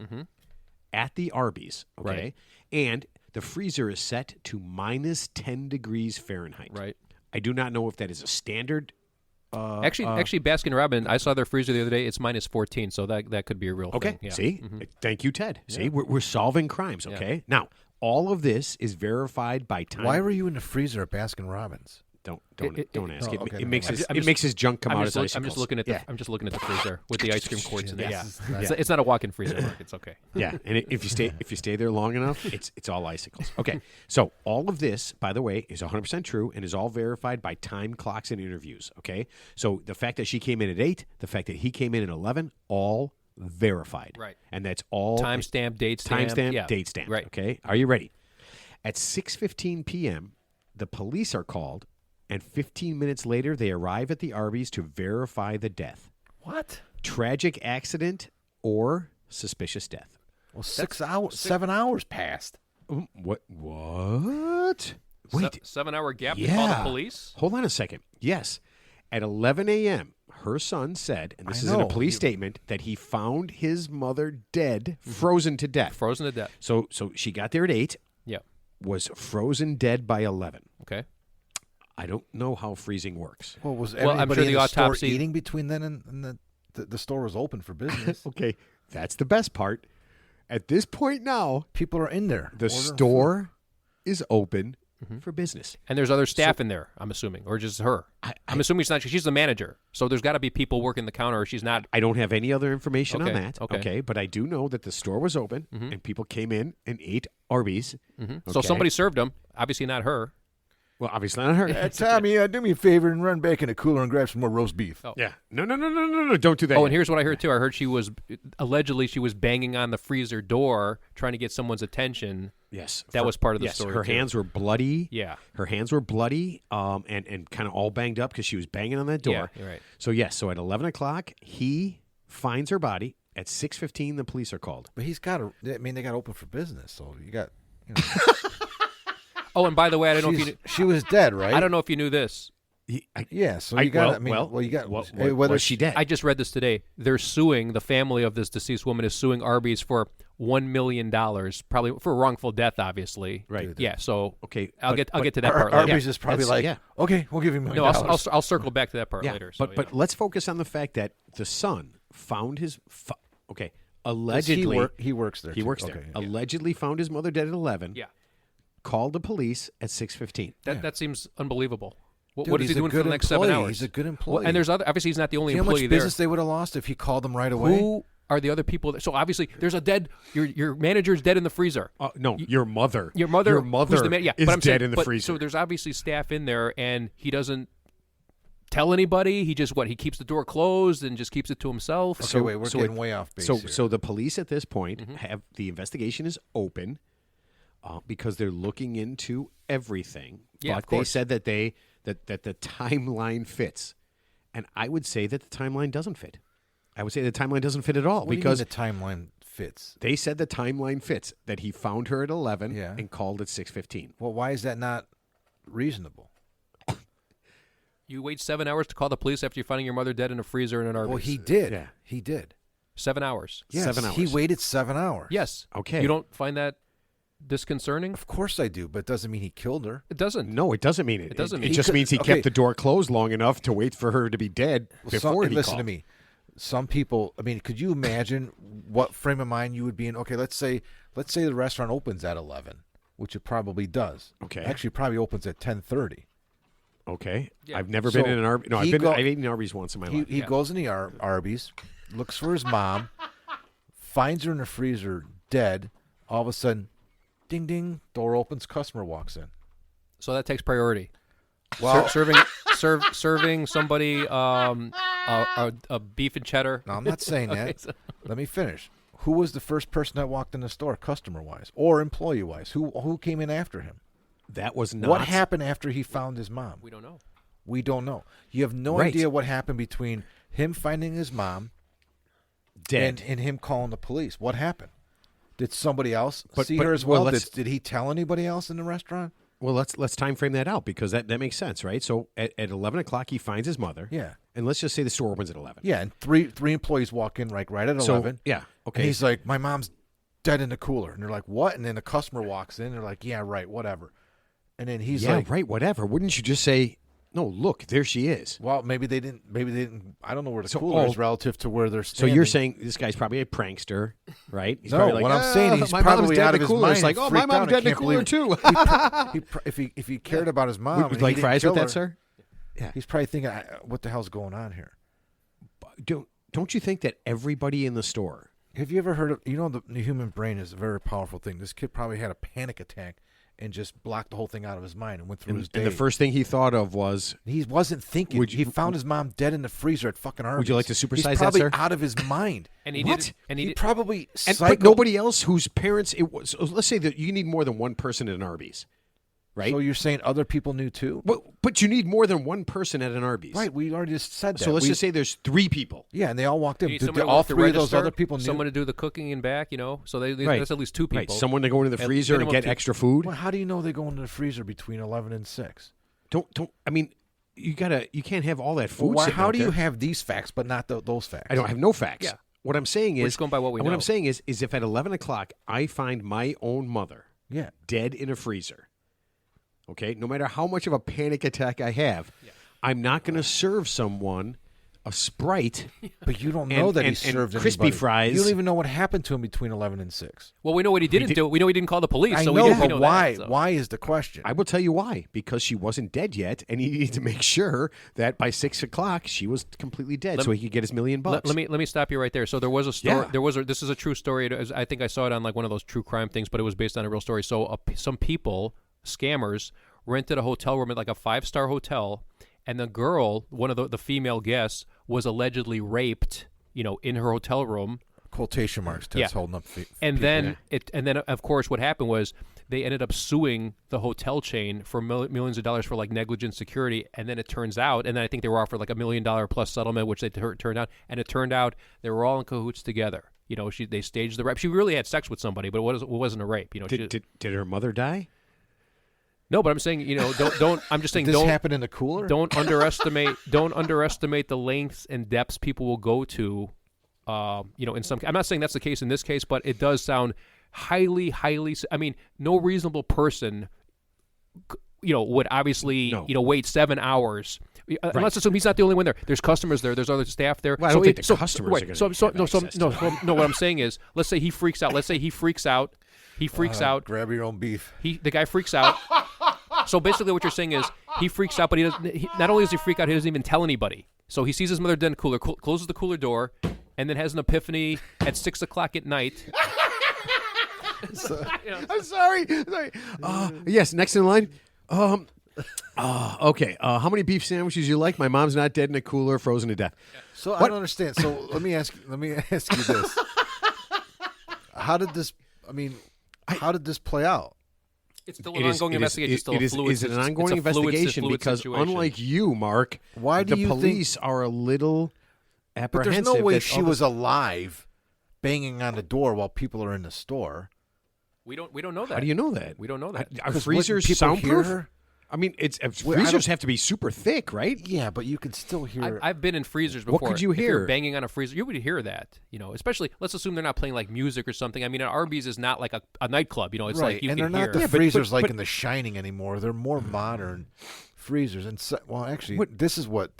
at the Arby's. Okay. Right. And the freezer is set to minus 10 degrees Fahrenheit. Right. I do not know if that is a standard. Actually, Baskin Robbins. I saw their freezer the other day. It's minus 14, so that could be a real Okay. thing. Yeah. See? Thank you, Ted. See, we're solving crimes. Okay. Now, all of this is verified by time. Why were you in the freezer at Baskin Robbins? Don't It- ask. oh, It, okay, it makes never his mind. it makes his junk come I'm out just, as look- icicles. I'm just looking at the yeah. I'm just looking at the freezer with the ice cream quarts in it. Yeah. Yes. It's not a walk-in freezer. Mark. It's okay. Yeah, and if you stay there long enough, it's all icicles. Okay, so all of this, by the way, is 100% true and is all verified by time clocks and interviews. Okay, so the fact that she came in at 8, the fact that he came in at 11, all verified. Right. And that's all Timestamp, date stamp. timestamp, yeah. date stamp. Right. Okay, are you ready? At 6:15 p.m., the police are called, and 15 minutes later, they arrive at the Arby's to verify the death. What? Tragic accident or suspicious death. Well, 7 hours passed. What? Wait. 7-hour gap to call the Yeah. police. Hold on a second. Yes. At 11 a.m., her son said, and this I is in a know. police statement, that he found his mother dead, frozen to death. Frozen to death. So she got there at 8, Yeah. was frozen dead by 11. Okay. I don't know how freezing works. Well, was Well, I'm everybody sure in the the store autopsy- eating between then and the store was open for business? Okay, that's the best part. At this point now, People are in there. the ordering store is open for business. And there's other staff in there, I'm assuming, or just her. I'm assuming she's the manager. So there's got to be people working the counter, or she's not. I don't have any other information on Okay, that. okay. But I do know that the store was open and people came in and ate Arby's. So Okay. somebody served them. Obviously not her. Well, obviously not her. food. Tommy, do me a favor and run back in the cooler and grab some more roast beef. Oh. Yeah. No. Don't do that. Oh, and here's what I heard too. I heard she was banging on the freezer door trying to get someone's attention. Yes. That was part of the yes, story, her too. hands were bloody. Yeah. Her hands were bloody and kind of all banged up because she was banging on that door. Yeah, you're right. So, yes. So at 11 o'clock, he finds her body. At 6:15, the police are called. But he's got they got to open for business, so you got. You know, Oh, and by the way, I don't know if you she's- she was dead, right? I don't know if you knew this. Yeah, so you got. you got. whether whether she dead. I just read this today. They're suing the family of this deceased woman is suing Arby's for $1 million, probably for wrongful death, obviously. Right. Yeah. So Okay, I'll but- get to that Ar- part later. Arby's is probably That's- like, yeah. okay, we'll give you $1 million. No, I'll circle back to that part Yeah, later. So, but let's focus on the fact that the son found his. Allegedly, he works there. He too. works there. Okay, Allegedly found his mother dead at 11. yeah, Called the police at 6:15. that seems unbelievable. What, Dude, what is he he's a doing for good the next employee. 7 hours? He's a good Well, employee. and there's other. Obviously, he's not the only See how much employee there. business they would have lost if he called them right away. Who are the other people? So obviously, there's a dead. Your manager's dead in the freezer. No, your mother. Your mother, who's the yeah, is but I'm dead saying, in the but- freezer. So there's obviously staff in there, and he doesn't tell anybody. He just he keeps the door closed and just keeps it to himself. Okay, wait, we're so getting way off base So, here. so the police at this point have the investigation is open because they're looking into everything. Yeah, but of they course. said that that the timeline fits, and I would say that the timeline doesn't fit. I would say the timeline doesn't fit at all What do you because mean the timeline fits. they said the timeline fits. That he found her at 11 Yeah. and called at 6:15. Well, why is that not reasonable? You wait 7 hours to call the police after you're finding your mother dead in a freezer in an Arby's. Well, he did. Yeah. He did. 7 hours. Yes, 7 hours. He waited 7 hours. Yes. Okay. You don't find that? disconcerting? Of course I do, but it doesn't mean he killed her. It doesn't. No, it doesn't mean it. It doesn't It mean- just means he Okay. kept the door closed long enough to wait for her to be dead before he listen called. to me. Some people, I mean, could you imagine what frame of mind you would be in? Okay, let's say the restaurant opens at 11, which it probably does. Okay. Actually, it probably opens at 10:30. Okay, Yeah. I've never So been in an Arby's. No, he I've eaten Arby's once in my life. He goes in the Arby's, looks for his mom, finds her in the freezer dead. All of a sudden, ding ding, door opens, customer walks in. So that takes priority. Well, Serving somebody a beef and cheddar. no, I'm not saying that. Okay, so- Let me finish. Who was the first person that walked in the store, customer-wise or employee-wise? Who came in after him? That was not What happened after he found his mom? we don't know. We don't know. You have no Right. idea what happened between him finding his mom dead. and him calling the police. What happened? Did somebody else But- see but- her as well, well? let's- Did he tell anybody else in the restaurant? Well, let's time frame that out because that makes sense, right? So at 11 o'clock, he finds his mother. Yeah. And let's just say the store opens at 11. Yeah, and three employees walk in right at 11. So, yeah, And okay. he's like, my mom's dead in the cooler. And they're like, what? And then the customer walks in. They're like, yeah, right, whatever. And then he's yeah, like, right, whatever. Wouldn't you just say, no, look, there she is? well, maybe they didn't. I don't know where the So, cooler oh, is relative to where they're So standing. you're saying this guy's probably a prankster, right? He's No, probably like, what I'm saying, he's my mom's probably dead out in of the his cooler. mind. It's like, and oh, my freaked mom's out. dead I in the can't cooler believe too. if he cared about his mom, Would you and like he didn't fries kill with that, her, sir? Yeah. He's probably thinking, what the hell's going on here? Don't you think that everybody in the store? Have you ever heard of, the human brain is a very powerful thing. This kid probably had a panic attack and just blocked the whole thing out of his mind and went through his day. And the first thing he thought of was, He wasn't thinking. Would you- he found his mom dead in the freezer at fucking Arby's. Would you like to supersize that, He's probably sir? out of his mind. And he What? did. And He he did, probably and, cycled. but nobody else whose parents it was. So let's say that you need more than one person at an Arby's, right? So you're saying other people knew too? But you need more than one person at an Arby's, Right. We already just said that. So let's We- just say there's 3 people. yeah, and they all walked in. you need Did somebody to all work the three of those register, other people knew? someone to do the cooking and back. So Right. that's at least 2 people. Right, someone to go into the At freezer and minimum get 2. extra food. Well, how do you know they go into the freezer between 11 and 6? Don't. I mean, you can't have all that food. Well, sitting how out do you there. have these facts but not those facts? I don't have no facts. Yeah. What I'm saying We're is, just going by what we what know. I'm saying is if at 11 o'clock I find my own mother Yeah. dead in a freezer, okay, no matter how much of a panic attack I have, I'm not going to serve someone a Sprite. But you don't know that he and served crispy anybody. fries. You don't even know what happened to him between 11 and 6. Well, we know what he didn't do. We know he didn't call the police. I so know, we but know why? That, so. Why is the question? I will tell you why. Because she wasn't dead yet, and he needed to make sure that by 6 o'clock she was completely dead, so he could get his $1 million. Let me stop you right there. So there was a story. Yeah. This is a true story. I think I saw it on like one of those true crime things, but it was based on a real story. So some people, scammers, rented a hotel room at like a 5-star hotel, and the girl, one of the female guests, was allegedly raped. In her hotel room. Quotation marks. Ted's Yeah. holding up. And then of course what happened was they ended up suing the hotel chain for millions of dollars for like negligent security, and then it turns out, and then I think they were offered like $1 million plus settlement, which they turned out, and it turned out they were all in cahoots together. They staged the rape. She really had sex with somebody, but it wasn't a rape. Did her mother die? No, but I'm saying don't. I'm just saying Did this don't happen in the cooler? don't underestimate the lengths and depths people will go to. In some. I'm not saying that's the case in this case, but it does sound highly. I mean, no reasonable person, would obviously No. wait 7 hours. Let's assume he's not the only one there. There's customers there. There's other staff there. Well, I don't think the customers are gonna have access to that. No. What I'm saying is, let's say he freaks out. He freaks out. Grab your own beef. The guy freaks out. So basically, what you're saying is he freaks out, but not only does he freak out, he doesn't even tell anybody. So he sees his mother dead in the cooler, closes the cooler door, and then has an epiphany at 6 o'clock at night. I'm sorry. Yes, next in line. Okay. How many beef sandwiches you like? My mom's not dead in a cooler, frozen to death. So I don't understand. So let me ask you this: How did this? I mean, how did this play out? It's still an ongoing investigation. It's still a fluid. Is it an ongoing it's a fluid investigation? Because situation. unlike you, Mark, Why do the you police are a little But apprehensive. there's no way that she all was this- alive, banging on the door while people are in the store. we don't know that. How do you know that? We don't know that. Are 'Cause freezers wouldn't people hear soundproof? her? I mean, Well, I freezers don't- have to be super thick, right? Yeah, but you can still hear. I've been in freezers What before. could you If you're hear? banging on a freezer, you would hear that. Especially let's assume they're not playing like music or something. I mean, an Arby's is not like a nightclub. It's right, like you and they're can not hear. the freezers like but- in The Shining anymore. They're more modern freezers. And actually, this is what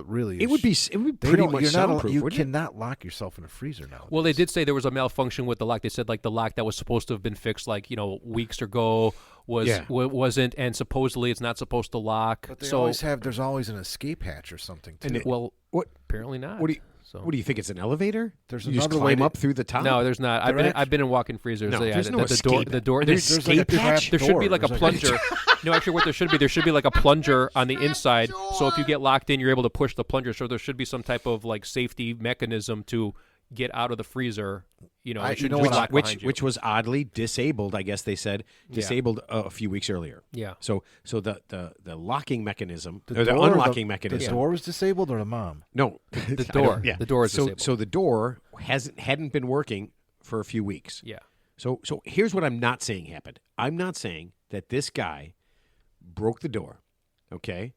really. It would be They pretty don't- much you're not al- soundproof. You wouldn't it? cannot lock yourself in a freezer now. Well, they did say there was a malfunction with the lock. They said like the lock that was supposed to have been fixed like weeks ago wasn't, and supposedly it's not supposed to lock. But they so always have. There's always an escape hatch or something too. And well, What? apparently not. What do you? So. What do you think? It's an elevator? There's you just another way climb to- up through the top. No, there's not. I've been in walk-in freezers. No, Yeah, there's no the door. escape. The door. An There's There's like a escape hatch? trap There should be door. like a There's plunger. No, actually, what there should be like a plunger on the inside. So if you get locked in, you're able to push the plunger. So there should be some type of like safety mechanism to get out of the freezer. It shouldn't know just what lock behind you. which was oddly disabled. I guess they said disabled a few weeks earlier. Yeah. So the locking mechanism or the door or unlocking The mechanism. door was disabled, or the mom. No, The I door. don't- Yeah, The door is so disabled. so the door hadn't been working for a few weeks. Yeah. So here's what I'm not saying happened. I'm not saying that this guy broke the door, okay,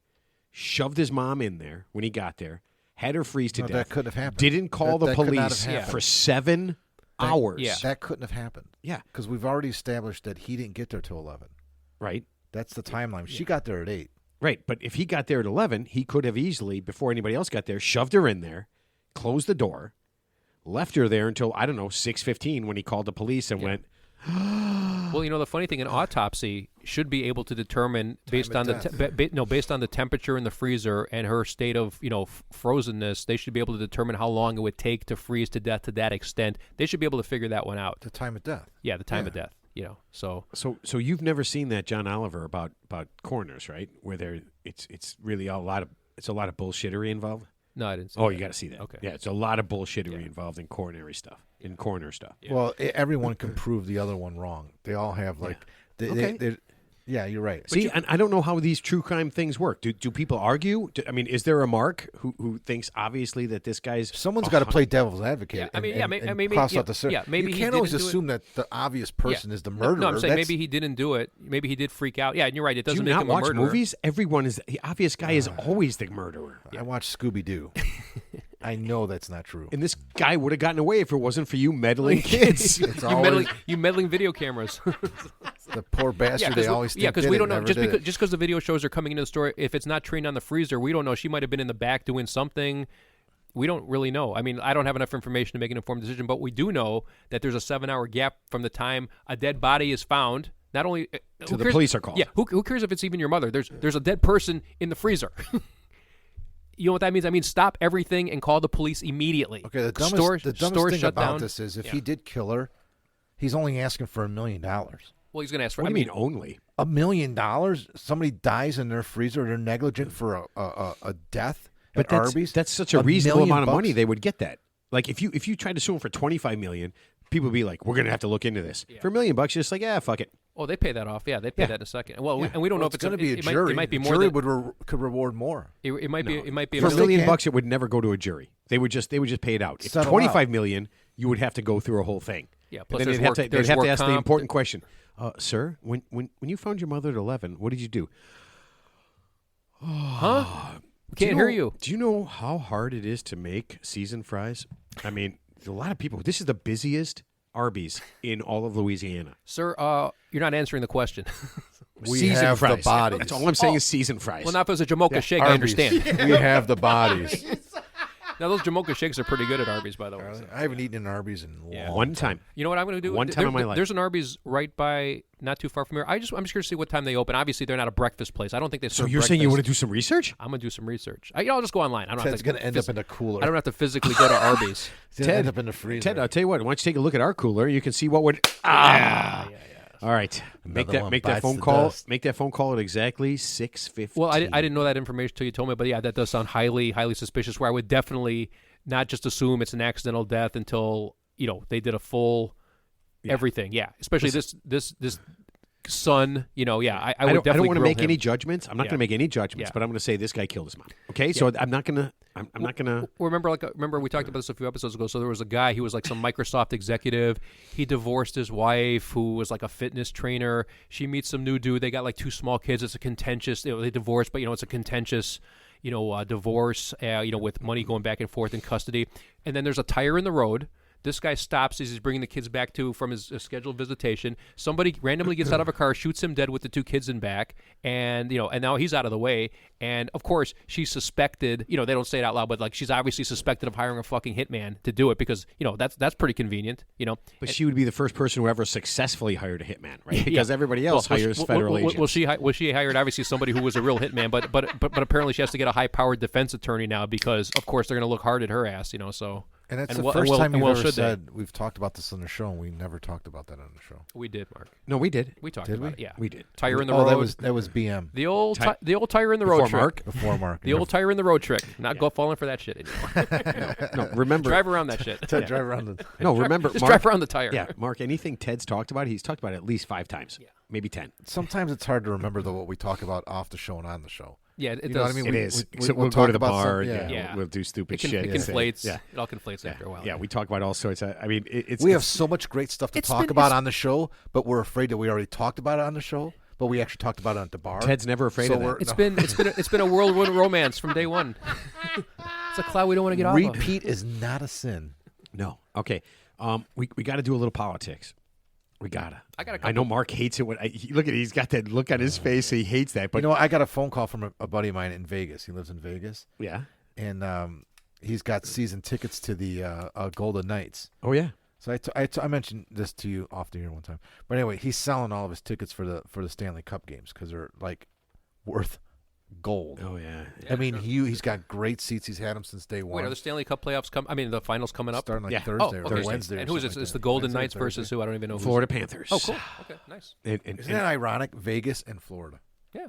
shoved his mom in there when he got there, had her freeze to No, death. that couldn't have happened. Didn't call the That could not police have happened. for 7 hours. yeah. That couldn't have happened. Yeah. Because we've already established that he didn't get there till 11. Right. That's the timeline. She got there at 8. Right. But if he got there at 11, he could have easily, before anybody else got there, shoved her in there, closed the door, left her there until, I don't know, 6:15 when he called the police and went, Well, the funny thing, an autopsy should be able to determine based on of based on the temperature in the freezer and her state of frozenness. They should be able to determine how long it would take to freeze to death to that extent. They should be able to figure that one out. The time of death. Yeah, the time of death. So So you've never seen that John Oliver about coroners, right? Where it's really a lot of bullshittery involved. no, I didn't. See Oh, that. you got to see that. Okay. Yeah, it's a lot of bullshittery involved in coroner stuff. Yeah. Well, everyone can prove the other one wrong. They all have Okay. yeah, you're right. See, and I don't know how these true crime things work. Do people argue? Is there a Mark who thinks obviously that this guy's Someone's got to play devil's advocate. Yeah, I and- mean, yeah, and maybe- cross yeah, out the circle. yeah, maybe you he can't always didn't do it. assume that the obvious person is the murderer. No, I'm saying That's- maybe he didn't do it. Maybe he did freak out. Yeah, and you're right. It Do you doesn't make not him a watch murderer. movies? Everyone is the obvious guy is always the murderer. I watched Scooby Doo. I know that's not true. And this guy would have gotten away if it wasn't for you meddling kids. It's You always meddling video cameras. the poor bastard. They always think because did we it, don't know never did it. just because the video shows are coming into the store. If it's not trained on the freezer, we don't know. She might have been in the back doing something. We don't really know. I mean, I don't have enough information to make an informed decision, but we do know that there's a 7-hour gap from the time a dead body is found. Not only To the police are called. Yeah, who cares if it's even your mother? There's a dead person in the freezer. You know what that means? I mean, stop everything and call the police immediately. Okay, the dumbest, Store- the dumbest store thing shut about down. this is if Yeah. he did kill her, he's only asking for $1 million. Well, he's going to ask for. What do I you mean, mean only? $1 million? Somebody dies in their freezer. They're negligent for a death But at Arby's. that's such a $1 reasonable million amount of money. bucks? They would get that. Like if you tried to sue him for $25 million, people would be like, "We're going to have to look into this." For $1 million, you're just like, "Yeah, fuck it." oh, they pay that off. Yeah, they pay that in a second. Well, Yeah. and we don't know Well, if it's going to be a it jury. It might be The more jury than could reward more. it might be. It might be For $1 they million can't- bucks, it would never go to a jury. They would just pay it out. If Settle $25 out. million, you would have to go through a whole thing. Yeah, And plus then there's they'd have work- to, they'd there's have to work ask the comp. important question, sir. When you found your mother at 11, what did you do? Huh? Do Can't know- hear you. Do you know how hard it is to make seasoned fries? I mean, a lot of people. This is the busiest Arby's in all of Louisiana. Sir, you're not answering the question. We Seasoned have fries. the bodies. That's all I'm saying is seasoned fries. Well, now if it was a Jamocha shake, I Arby's. understand. We have the bodies. Now those Jamocha shakes are pretty good at Arby's, by the way. so. I haven't eaten an Arby's in a long One time. You know what I'm going to do? One time in my life. There's an Arby's right by, not too far from here. I'm just curious to see what time they open. Obviously, they're not a breakfast place. I don't think they So serve you're saying you want breakfast. to do some research? I'm going to do some research. I'll just go online. I don't have Ted's to going to end up in a cooler. I don't have to physically go to Arby's. It's going to end up in the freezer. Ted, I'll tell you what. Why don't you take a look at our cooler? You can see what would. All right. Make Another one that bites phone the call. dust. Make that phone call at exactly 6:15. Well, I didn't know that information until you told me, but yeah, that does sound highly suspicious. Where I would definitely not just assume it's an accidental death until they did a full everything. Yeah, especially this son. I would I definitely. don't want to grill make him. any judgments. I'm not Yeah. going to make any judgments, Yeah. but I'm going to say this guy killed his mom. Okay, so I'm not going to. I'm not gonna. Remember we talked about this a few episodes ago. So there was a guy. He was like some Microsoft executive. He divorced his wife, who was like a fitness trainer. She meets some new dude. They got like 2 small kids. It's a contentious. They divorced, but it's a contentious. Divorce. With money going back and forth in custody. And then there's a tire in the road. This guy stops as he's bringing the kids back from his scheduled visitation. Somebody randomly gets out of a car, shoots him dead with the 2 kids in back, and and now he's out of the way. And of course, she's suspected. They don't say it out loud, but like she's obviously suspected of hiring a fucking hitman to do it because that's pretty convenient. But she would be the first person who ever successfully hired a hitman, right? Because everybody else hires federal agents. Well, she hired obviously somebody who was a real hitman, but apparently she has to get a high-powered defense attorney now because of course they're going to look hard at her ass. So. And that's the first time you've ever said we've talked about this on the show, and we never talked about that on the show. We did, Mark. No, we did. We talked Did about we? it. Yeah, We did. Tire in the road. That was BM. The old tire in the road Before trick. Mark? Before Mark. The old tire in the road trick. Not go falling for that shit anymore. No, remember. Drive around that shit. Drive around the. No, remember. Just Mark, drive around the tire. Yeah, Mark. Anything Ted's talked about, he's talked about it at least 5 times. Yeah. Maybe 10. Sometimes it's hard to remember what we talk about off the show and on the show. Yeah, it You does. know what I mean? It We- is. we- Except we'll we'll go to talk the about bar. some- and, yeah. We'll do stupid It shit. conflates. Yeah. It all conflates after a while. Yeah, we talk about all sorts of. I mean, it's. We have so much great stuff to talk about on the show, but we're afraid that we already talked about it on the show. But we actually talked about it at the bar. Ted's never afraid So of we're- that. It's been a whirlwind romance from day one. It's a cloud we don't want to get off of. Repeat is not a sin. No. Okay. We got to do a little politics. We gotta. I know Mark hates it when look at it, he's got that look on his face. He hates that. But I got a phone call from a buddy of mine in Vegas. He lives in Vegas, yeah. and he's got season tickets to the Golden Knights. Oh yeah. So I mentioned this to you off the air one time. But anyway, he's selling all of his tickets for the Stanley Cup games because they're like worth gold. Oh yeah. I mean, he's got great seats. He's had them since day one. Wait, are the Stanley Cup plaisers the finals coming up? Starting like Yeah. Thursday or okay. Wednesday. And or who's it? something like It's the that. Golden Wednesday or Knights versus Thursday. who? I don't even know. Florida Panthers. Oh, cool. Okay, nice. And Isn't that ironic? Vegas and Florida. Yeah.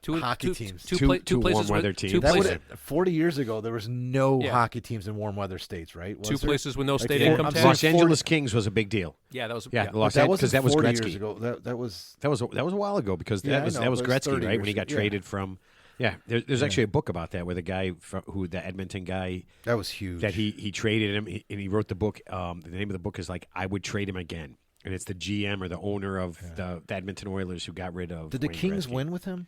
Hockey teams. Two places warm weather with, teams. Two That places, was 40 years ago. There was no Yeah. hockey teams in warm weather states, right? Was two there? places with no Like state four- income I'm tax. sorry, Los Angeles Kings was a big deal. Yeah, that was Yeah, yeah. Los That Angeles wasn't because that was 40 Gretzky. years ago. That was That was a while ago because Yeah, I that was know, that was but it's Gretzky, 30 right? When he years got ago. traded from. Yeah, there's actually a book about that where the guy who the Edmonton guy that was huge. that he traded him and he wrote the book. The name of the book is like I Would Trade Him Again, and it's the GM or the owner of the Edmonton Oilers who got rid of. Did the Wayne Kings Gretzky. win with him?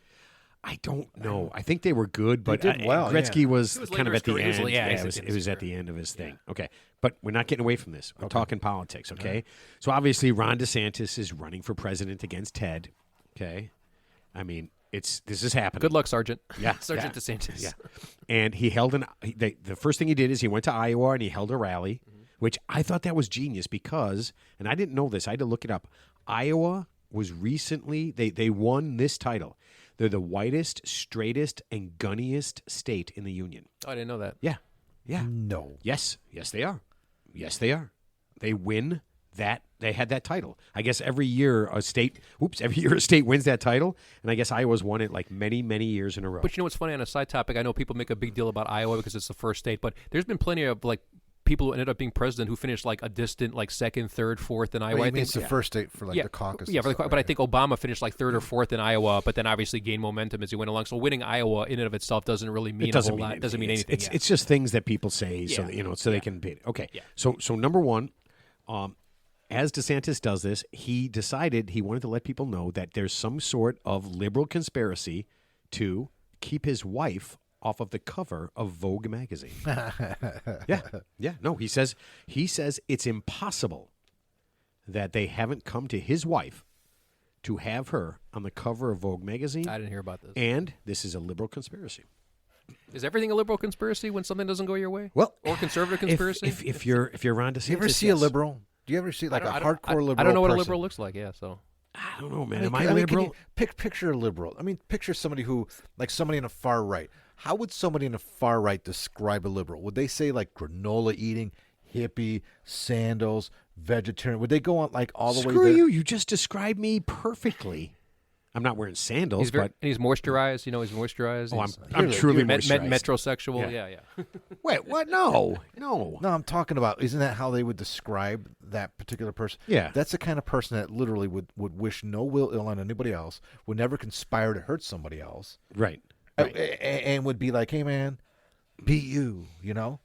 I don't know. I think they were good, but did well, Gretzky yeah. was It was kind of later at the his end. career. Yeah, it was at the end of his thing. Okay, but we're not getting away from this. We're talking politics. Okay, so obviously Ron DeSantis is running for president against Ted. Okay, I mean this is happening. Good luck, Sergeant. Yeah, Sergeant yeah, DeSantis. Yeah, and he held the first thing he did is he went to Iowa and he held a rally, which I thought that was genius because, and I didn't know this. I had to look it up. Iowa was recently they won this title. They're the whitest, straightest, and gunniest state in the union. Oh, I didn't know that. Yeah, yeah, No. yes, they are. Yes, they are. They win that. They had that title. I guess every year a state wins that title, and I guess Iowa's won it like many, many years in a row. But you know what's funny on a side topic? I know people make a big deal about Iowa because it's the first state, but there's been plenty of like people who ended up being president who finished like a distant like second, third, fourth in Iowa. Well, I I mean, think it's the first state for like the caucus. Yeah, and stuff, but I right? think Obama finished like third or fourth in Iowa, but then obviously gained momentum as he went along. So winning Iowa in and of itself doesn't really mean it doesn't a whole mean lot. anything. Doesn't mean anything. It's just things that people say so Yeah. that, so they can beat it. Okay. Yeah. So number one, as DeSantis does this, he decided he wanted to let people know that there's some sort of liberal conspiracy to keep his wife off of the cover of Vogue magazine. Yeah. No, he says it's impossible that they haven't come to his wife to have her on the cover of Vogue magazine. I didn't hear about this. And this is a liberal conspiracy. Is everything a liberal conspiracy when something doesn't go your way? Well, or conservative conspiracy? If you're Ron DeSantis, Do you ever see a liberal? Do you ever see like a hardcore liberal? I don't know what a person? liberal looks like. Yeah, so I don't know, man. I Am mean, I can liberal? you picture a liberal. I mean, picture somebody who, like somebody in the far right. How would somebody in the far right describe a liberal? Would they say like granola eating, hippie, sandals, vegetarian? Would they go on like all the way Screw there? you! You just described me perfectly. I'm not wearing sandals, and but he's moisturized. You know, he's moisturized. oh, He's I'm truly moisturized. metrosexual. Yeah. Yeah. Wait, what? No. No, I'm talking about. Isn't that how they would describe that particular person? Yeah. That's the kind of person that literally would wish no ill on anybody else, would never conspire to hurt somebody else, Right. and would be like, "Hey, man, be you. You know,